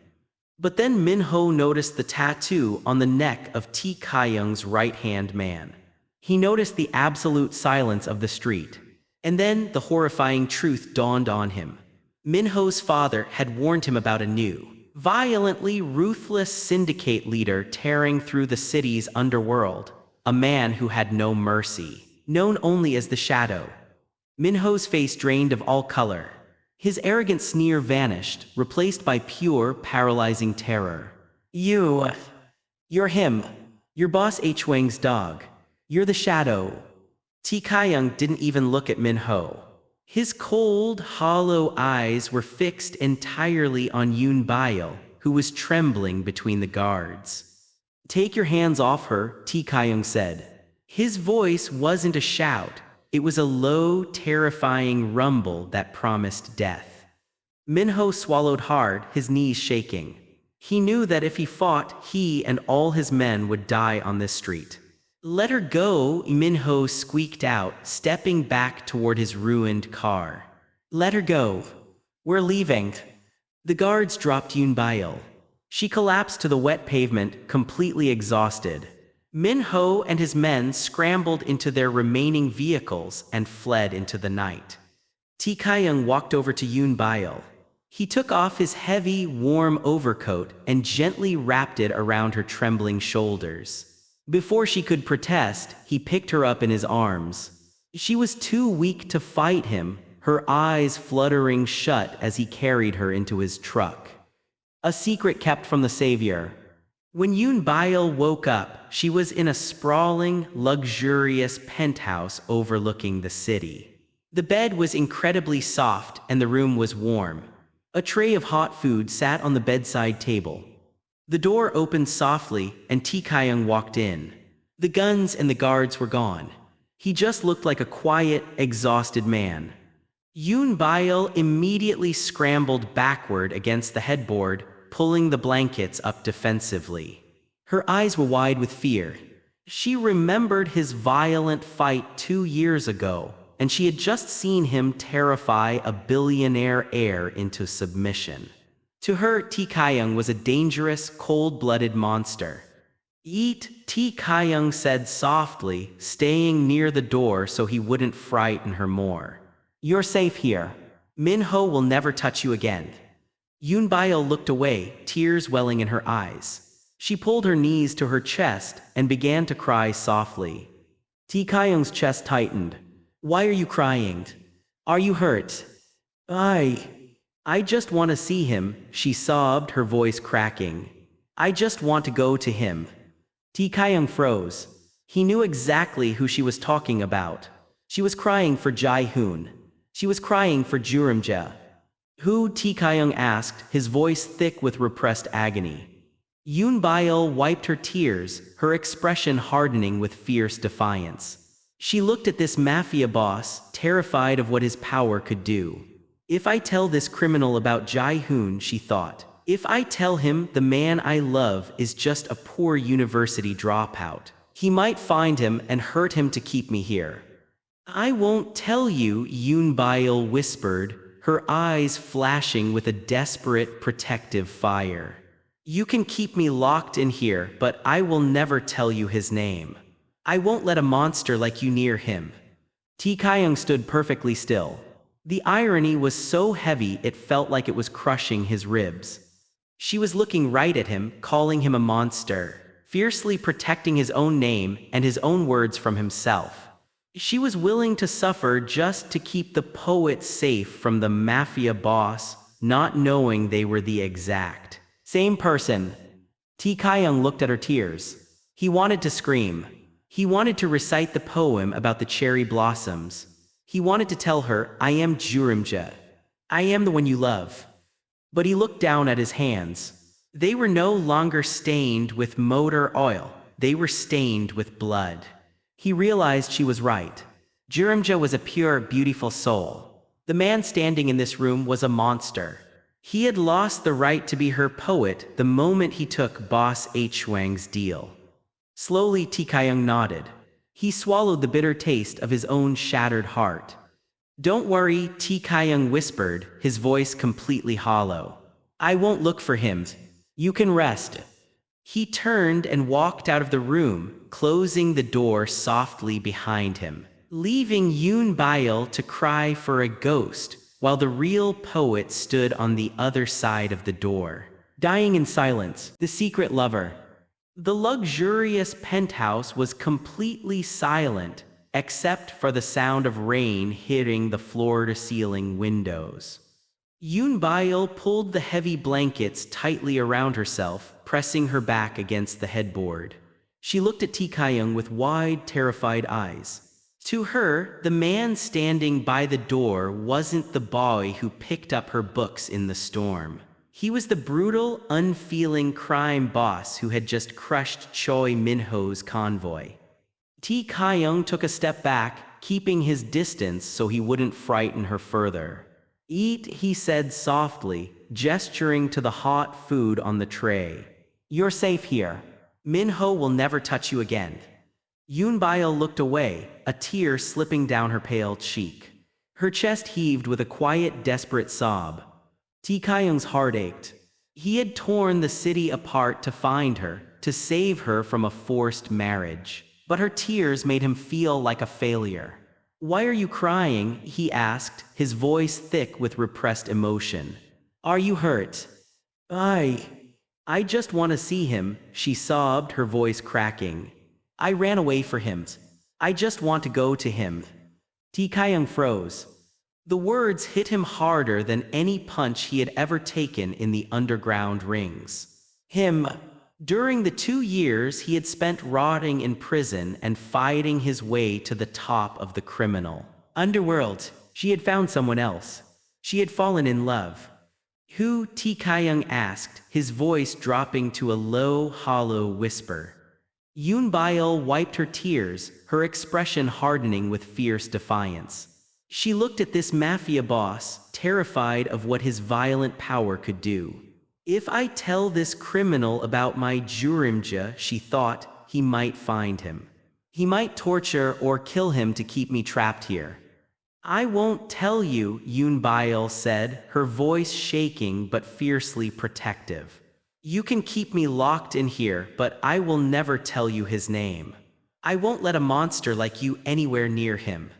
A: But then Min-ho noticed the tattoo on the neck of Tae-kyung's right-hand man. He noticed the absolute silence of the street. And then the horrifying truth dawned on him. Min-ho's father had warned him about a new, violently ruthless syndicate leader tearing through the city's underworld. A man who had no mercy, known only as the Shadow. Min-ho's face drained of all color. His arrogant sneer vanished, replaced by pure, paralyzing terror. You're him. You're Boss H-Wang's dog. You're the Shadow. Tae-kyung didn't even look at Min-ho. His cold, hollow eyes were fixed entirely on Eun-byul, who was trembling between the guards. "Take your hands off her," Tae-kyung said. His voice wasn't a shout. It was a low, terrifying rumble that promised death. Min-ho swallowed hard, his knees shaking. He knew that if he fought, he and all his men would die on this street. "Let her go," Min-ho squeaked out, stepping back toward his ruined car. "Let her go. We're leaving." The guards dropped Eun-byul. She collapsed to the wet pavement, completely exhausted. Min-ho and his men scrambled into their remaining vehicles and fled into the night. Tae-kyung walked over to Eun-byul. He took off his heavy, warm overcoat and gently wrapped it around her trembling shoulders. Before she could protest, he picked her up in his arms. She was too weak to fight him, her eyes fluttering shut as he carried her into his truck. A secret kept from the savior. When Eun-byul woke up, she was in a sprawling, luxurious penthouse overlooking the city. The bed was incredibly soft and the room was warm. A tray of hot food sat on the bedside table. The door opened softly and Tae-kyung walked in. The guns and the guards were gone. He just looked like a quiet, exhausted man. Eun-byul immediately scrambled backward against the headboard, pulling the blankets up defensively. Her eyes were wide with fear. She remembered his violent fight 2 years ago, and she had just seen him terrify a billionaire heir into submission. To her, Tae-kyung was a dangerous, cold-blooded monster. "Eat," Tae-kyung said softly, staying near the door so he wouldn't frighten her more. "You're safe here. Min-ho will never touch you again." Eun-byul looked away, tears welling in her eyes. She pulled her knees to her chest and began to cry softly. Tae-kyung's chest tightened. "Why are you crying? Are you hurt?" I just want to see him," she sobbed, her voice cracking. "I just want to go to him." Tae-kyung froze. He knew exactly who she was talking about. She was crying for Ji-hoon. She was crying for Geurimja. "Who?" Tae-kyung asked, his voice thick with repressed agony. Eun-byul wiped her tears, her expression hardening with fierce defiance. She looked at this mafia boss, terrified of what his power could do. "If I tell this criminal about Ji-hoon," she thought, "if I tell him the man I love is just a poor university dropout, he might find him and hurt him to keep me here." "I won't tell you," Eun-byul whispered, her eyes flashing with a desperate, protective fire. "You can keep me locked in here, but I will never tell you his name. I won't let a monster like you near him." Tae-kyung stood perfectly still. The irony was so heavy it felt like it was crushing his ribs. She was looking right at him, calling him a monster, fiercely protecting his own name and his own words from himself. She was willing to suffer just to keep the poet safe from the mafia boss, not knowing they were the exact same person. Tae-kyung looked at her tears. He wanted to scream. He wanted to recite the poem about the cherry blossoms. He wanted to tell her, I am Geurimja. I am the one you love. But he looked down at his hands. They were no longer stained with motor oil. They were stained with blood. He realized she was right. Geurimja was a pure, beautiful soul. The man standing in this room was a monster. He had lost the right to be her poet the moment he took Boss H. Wang's deal. Slowly, Tae-kyung nodded. He swallowed the bitter taste of his own shattered heart. Don't worry, Tae-kyung whispered, his voice completely hollow. I won't look for him. You can rest. He turned and walked out of the room, closing the door softly behind him, leaving Eun-byul to cry for a ghost, while the real poet stood on the other side of the door, dying in silence. The secret lover. The luxurious penthouse was completely silent, except for the sound of rain hitting the floor-to-ceiling windows. Eun-byul pulled the heavy blankets tightly around herself, pressing her back against the headboard. She looked at Tae-kyung with wide, terrified eyes. To her, the man standing by the door wasn't the boy who picked up her books in the storm. He was the brutal, unfeeling crime boss who had just crushed Choi Min-ho's convoy. Tae-kyung took a step back, keeping his distance so he wouldn't frighten her further. Eat, he said softly, gesturing to the hot food on the tray. You're safe here. Min-ho will never touch you again. Eun-byul looked away, a tear slipping down her pale cheek. Her chest heaved with a quiet, desperate sob. Tae-kyung's heart ached. He had torn the city apart to find her, to save her from a forced marriage. But her tears made him feel like a failure. Why are you crying? He asked, his voice thick with repressed emotion. Are you hurt? I just want to see him, she sobbed, her voice cracking. I ran away for him. I just want to go to him. Tae-kyung froze. The words hit him harder than any punch he had ever taken in the underground rings. Him. During the 2 years he had spent rotting in prison and fighting his way to the top of the criminal underworld, she had found someone else. She had fallen in love. Who? Tae-kyung asked, his voice dropping to a low, hollow whisper. Eun-byul wiped her tears, her expression hardening with fierce defiance. She looked at this mafia boss, terrified of what his violent power could do. If I tell this criminal about my Geurimja, she thought, he might find him. He might torture or kill him to keep me trapped here. I won't tell you, Eun-byul said, her voice shaking but fiercely protective. You can keep me locked in here, but I will never tell you his name. I won't let a monster like you anywhere near him.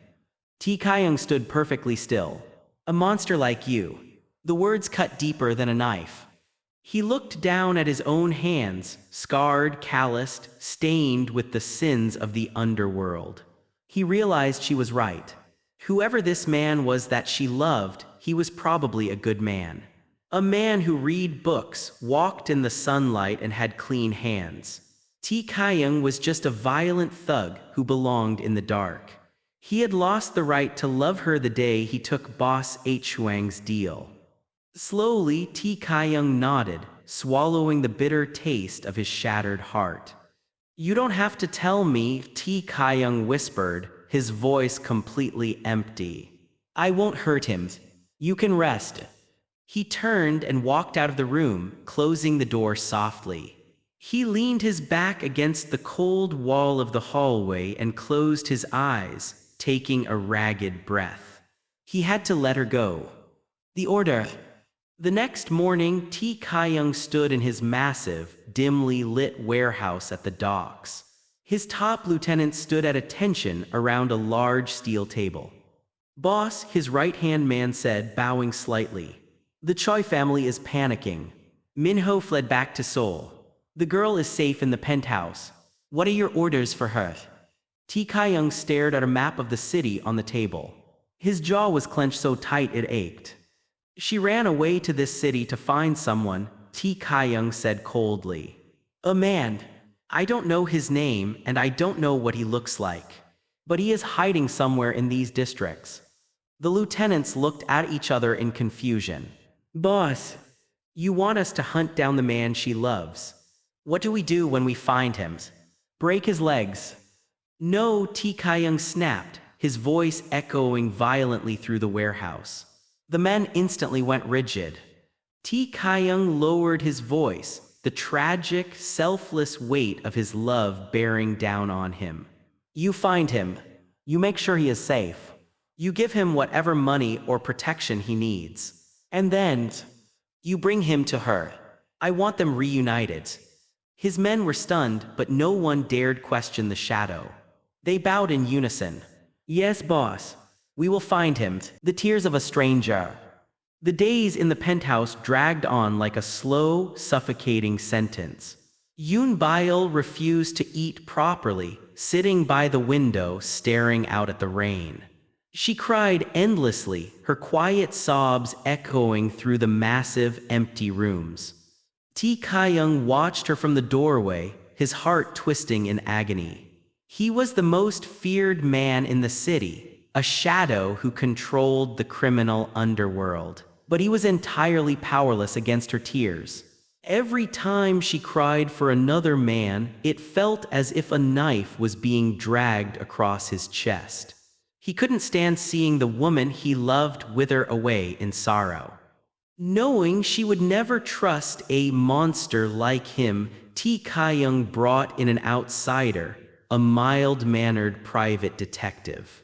A: Tae-kyung stood perfectly still. A monster like you. The words cut deeper than a knife. He looked down at his own hands, scarred, calloused, stained with the sins of the underworld. He realized she was right. Whoever this man was that she loved, he was probably a good man. A man who read books, walked in the sunlight, and had clean hands. Tae-kyung was just a violent thug who belonged in the dark. He had lost the right to love her the day he took Boss H. Wang's deal. Slowly, Tae-kyung nodded, swallowing the bitter taste of his shattered heart. You don't have to tell me, Tae-kyung whispered, his voice completely empty. I won't hurt him. You can rest. He turned and walked out of the room, closing the door softly. He leaned his back against the cold wall of the hallway and closed his eyes, taking a ragged breath. He had to let her go. The order. The next morning, Tae-kyung stood in his massive, dimly lit warehouse at the docks. His top lieutenant stood at attention around a large steel table. Boss, his right-hand man said, bowing slightly. The Choi family is panicking. Minho fled back to Seoul. The girl is safe in the penthouse. What are your orders for her? Tae-kyung stared at a map of the city on the table. His jaw was clenched so tight it ached. She ran away to this city to find someone, Tae-kyung said coldly. A man. I don't know his name and I don't know what he looks like. But he is hiding somewhere in these districts. The lieutenants looked at each other in confusion. Boss, you want us to hunt down the man she loves. What do we do when we find him? Break his legs. No, Tae-kyung snapped, his voice echoing violently through the warehouse. The men instantly went rigid. Tae-kyung lowered his voice, the tragic, selfless weight of his love bearing down on him. You find him. You make sure he is safe. You give him whatever money or protection he needs. And then, you bring him to her. I want them reunited. His men were stunned, but no one dared question the shadow. They bowed in unison. Yes, boss. We will find him. The tears of a stranger. The days in the penthouse dragged on like a slow, suffocating sentence. Eun-byul refused to eat properly, sitting by the window staring out at the rain. She cried endlessly, her quiet sobs echoing through the massive, empty rooms. Tae-kyung watched her from the doorway, his heart twisting in agony. He was the most feared man in the city, a shadow who controlled the criminal underworld. But he was entirely powerless against her tears. Every time she cried for another man, it felt as if a knife was being dragged across his chest. He couldn't stand seeing the woman he loved wither away in sorrow. Knowing she would never trust a monster like him, Tae-kyung brought in an outsider, a mild-mannered private detective.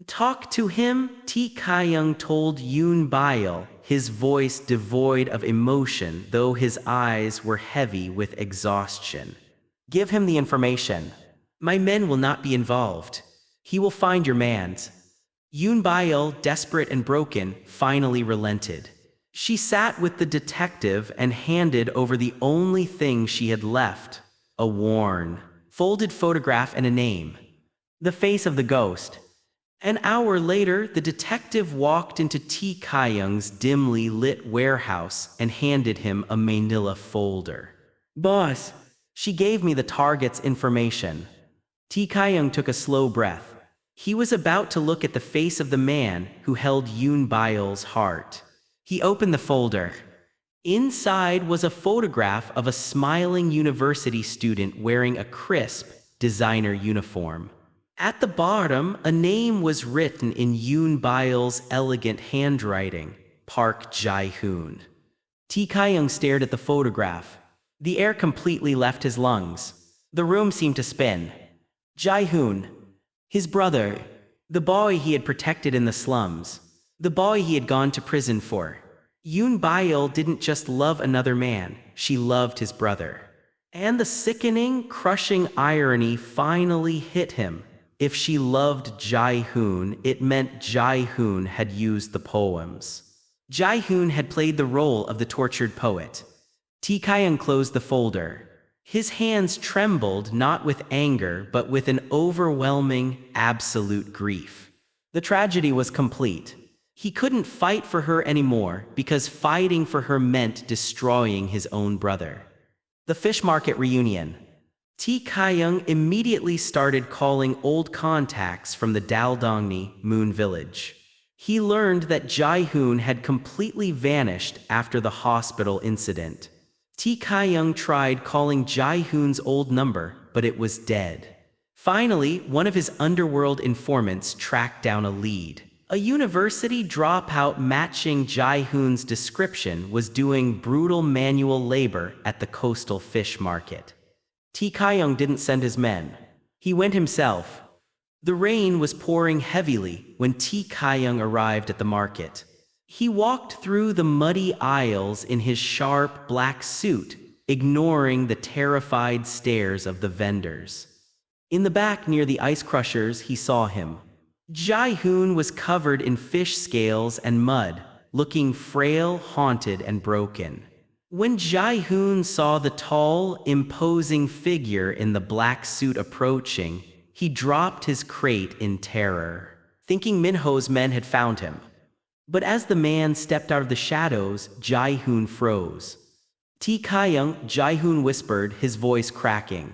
A: Talk to him, Tae-kyung told Eun-byul, his voice devoid of emotion, though his eyes were heavy with exhaustion. Give him the information. My men will not be involved. He will find your mans. Eun-byul, desperate and broken, finally relented. She sat with the detective and handed over the only thing she had left, a worn, folded photograph and a name. The face of the ghost. An hour later, the detective walked into Tae-kyung's dimly lit warehouse and handed him a manila folder. Boss, she gave me the target's information. Tae-kyung took a slow breath. He was about to look at the face of the man who held Eun-byul's heart. He opened the folder. Inside was a photograph of a smiling university student wearing a crisp, designer uniform. At the bottom, a name was written in Eun-byul's elegant handwriting, Park Ji-hoon. Tae-kyung stared at the photograph. The air completely left his lungs. The room seemed to spin. Ji-hoon. His brother. The boy he had protected in the slums. The boy he had gone to prison for. Eun-byul didn't just love another man, she loved his brother. And the sickening, crushing irony finally hit him. If she loved Ji-hoon, it meant Ji-hoon had used the poems. Ji-hoon had played the role of the tortured poet. Tae-kyung closed the folder. His hands trembled not with anger, but with an overwhelming, absolute grief. The tragedy was complete. He couldn't fight for her anymore because fighting for her meant destroying his own brother. The fish market reunion. Tae-kyung immediately started calling old contacts from the Daldongni Moon Village. He learned that Ji-hoon had completely vanished after the hospital incident. Tae-kyung tried calling Ji-hoon's old number, but it was dead. Finally, one of his underworld informants tracked down a lead. A university dropout matching Ji-hoon's description was doing brutal manual labor at the coastal fish market. Tae-kyung didn't send his men. He went himself. The rain was pouring heavily when Tae-kyung arrived at the market. He walked through the muddy aisles in his sharp black suit, ignoring the terrified stares of the vendors. In the back near the ice crushers, he saw him. Ji-hoon was covered in fish scales and mud, looking frail, haunted, and broken. When Ji-hoon saw the tall, imposing figure in the black suit approaching, he dropped his crate in terror, thinking Minho's men had found him. But as the man stepped out of the shadows, Ji-hoon froze. Tae-kyung, Ji-hoon whispered, his voice cracking.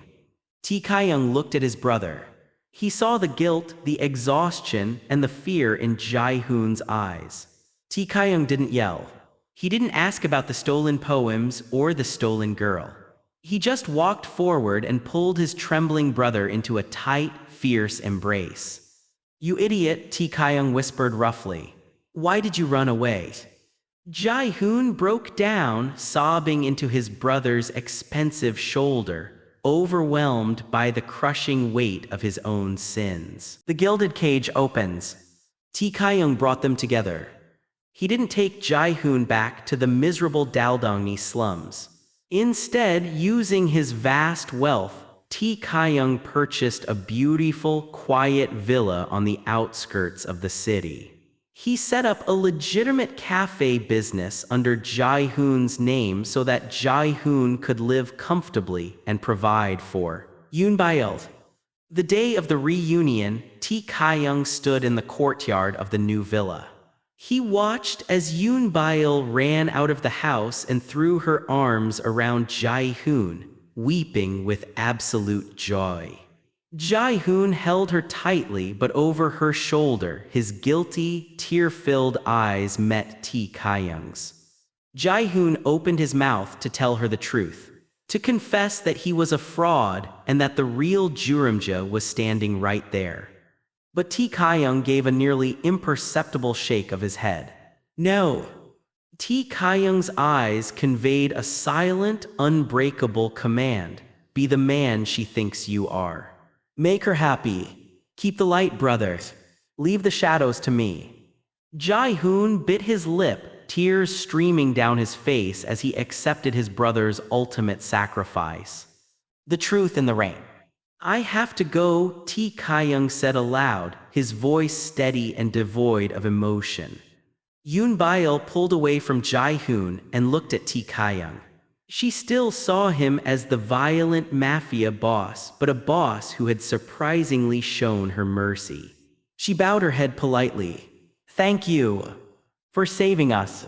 A: Tae-kyung looked at his brother. He saw the guilt, the exhaustion, and the fear in Ji-hoon's eyes. Tae-kyung didn't yell. He didn't ask about the stolen poems or the stolen girl. He just walked forward and pulled his trembling brother into a tight, fierce embrace. "You idiot," Tae-kyung whispered roughly. "Why did you run away?" Ji-hoon broke down, sobbing into his brother's expensive shoulder, overwhelmed by the crushing weight of his own sins. The gilded cage opens. Tae-kyung brought them together. He didn't take Ji-hoon back to the miserable Daldongni slums. Instead, using his vast wealth, Tae-kyung purchased a beautiful, quiet villa on the outskirts of the city. He set up a legitimate cafe business under Ji-hoon's name so that Ji-hoon could live comfortably and provide for Eun-byul. The day of the reunion, Tae-kyung stood in the courtyard of the new villa. He watched as Eun-byul ran out of the house and threw her arms around Ji-hoon, weeping with absolute joy. Ji-hoon held her tightly, but over her shoulder, his guilty, tear-filled eyes met Tae-kyung's. Ji-hoon opened his mouth to tell her the truth, to confess that he was a fraud and that the real Geurimja was standing right there. But Tae-kyung gave a nearly imperceptible shake of his head. No. Tae-kyung's eyes conveyed a silent, unbreakable command. Be the man she thinks you are. Make her happy. Keep the light, brother. Leave the shadows to me. Ji-hoon bit his lip, tears streaming down his face as he accepted his brother's ultimate sacrifice. The truth in the rain. I have to go, Tae-kyung said aloud, his voice steady and devoid of emotion. Eun-byul pulled away from Ji-hoon and looked at Tae-kyung. She still saw him as the violent mafia boss, but a boss who had surprisingly shown her mercy. She bowed her head politely. Thank you for saving us.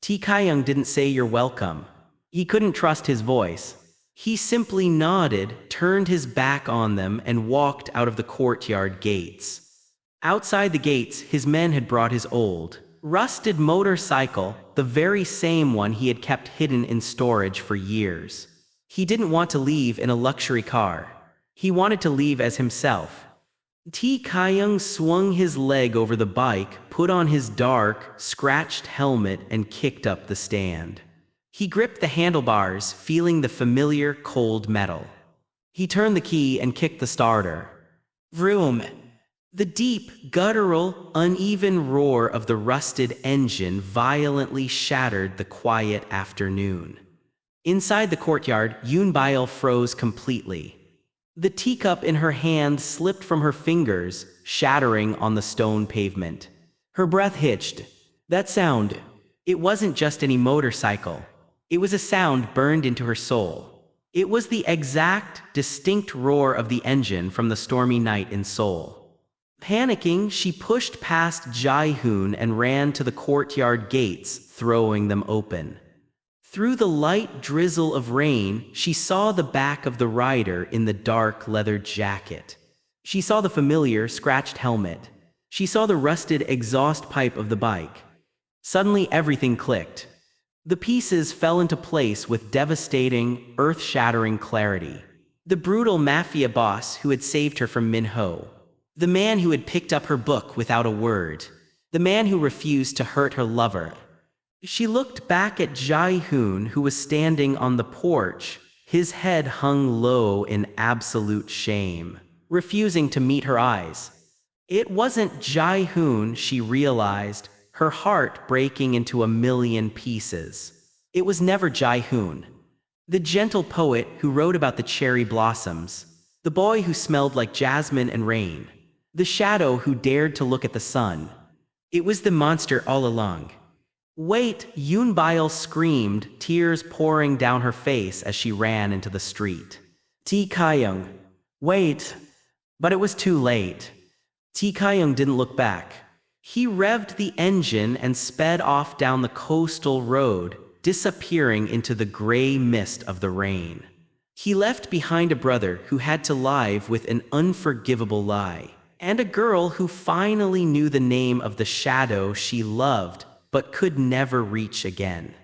A: Tae-kyung didn't say you're welcome. He couldn't trust his voice. He simply nodded, turned his back on them, and walked out of the courtyard gates. Outside the gates, his men had brought his old, rusted motorcycle, the very same one he had kept hidden in storage for years. He didn't want to leave in a luxury car. He wanted to leave as himself. Tae-kyung swung his leg over the bike, put on his dark, scratched helmet, and kicked up the stand. He gripped the handlebars, feeling the familiar, cold metal. He turned the key and kicked the starter. Vroom! The deep, guttural, uneven roar of the rusted engine violently shattered the quiet afternoon. Inside the courtyard, Eun-byul froze completely. The teacup in her hand slipped from her fingers, shattering on the stone pavement. Her breath hitched. That sound, it wasn't just any motorcycle. It was a sound burned into her soul. It was the exact, distinct roar of the engine from the stormy night in Seoul. Panicking, she pushed past Ji-hoon and ran to the courtyard gates, throwing them open. Through the light drizzle of rain, she saw the back of the rider in the dark leather jacket. She saw the familiar, scratched helmet. She saw the rusted exhaust pipe of the bike. Suddenly, everything clicked. The pieces fell into place with devastating, earth-shattering clarity. The brutal mafia boss who had saved her from Minho. The man who had picked up her book without a word. The man who refused to hurt her lover. She looked back at Ji-hoon, who was standing on the porch, his head hung low in absolute shame, refusing to meet her eyes. It wasn't Ji-hoon, she realized, her heart breaking into a million pieces. It was never Ji-hoon. The gentle poet who wrote about the cherry blossoms. The boy who smelled like jasmine and rain. The shadow who dared to look at the sun. It was the monster all along. Wait, Eun-byul screamed, tears pouring down her face as she ran into the street. Tae-kyung, wait. But it was too late. Tae-kyung didn't look back. He revved the engine and sped off down the coastal road, disappearing into the gray mist of the rain. He left behind a brother who had to live with an unforgivable lie, and a girl who finally knew the name of the shadow she loved but could never reach again.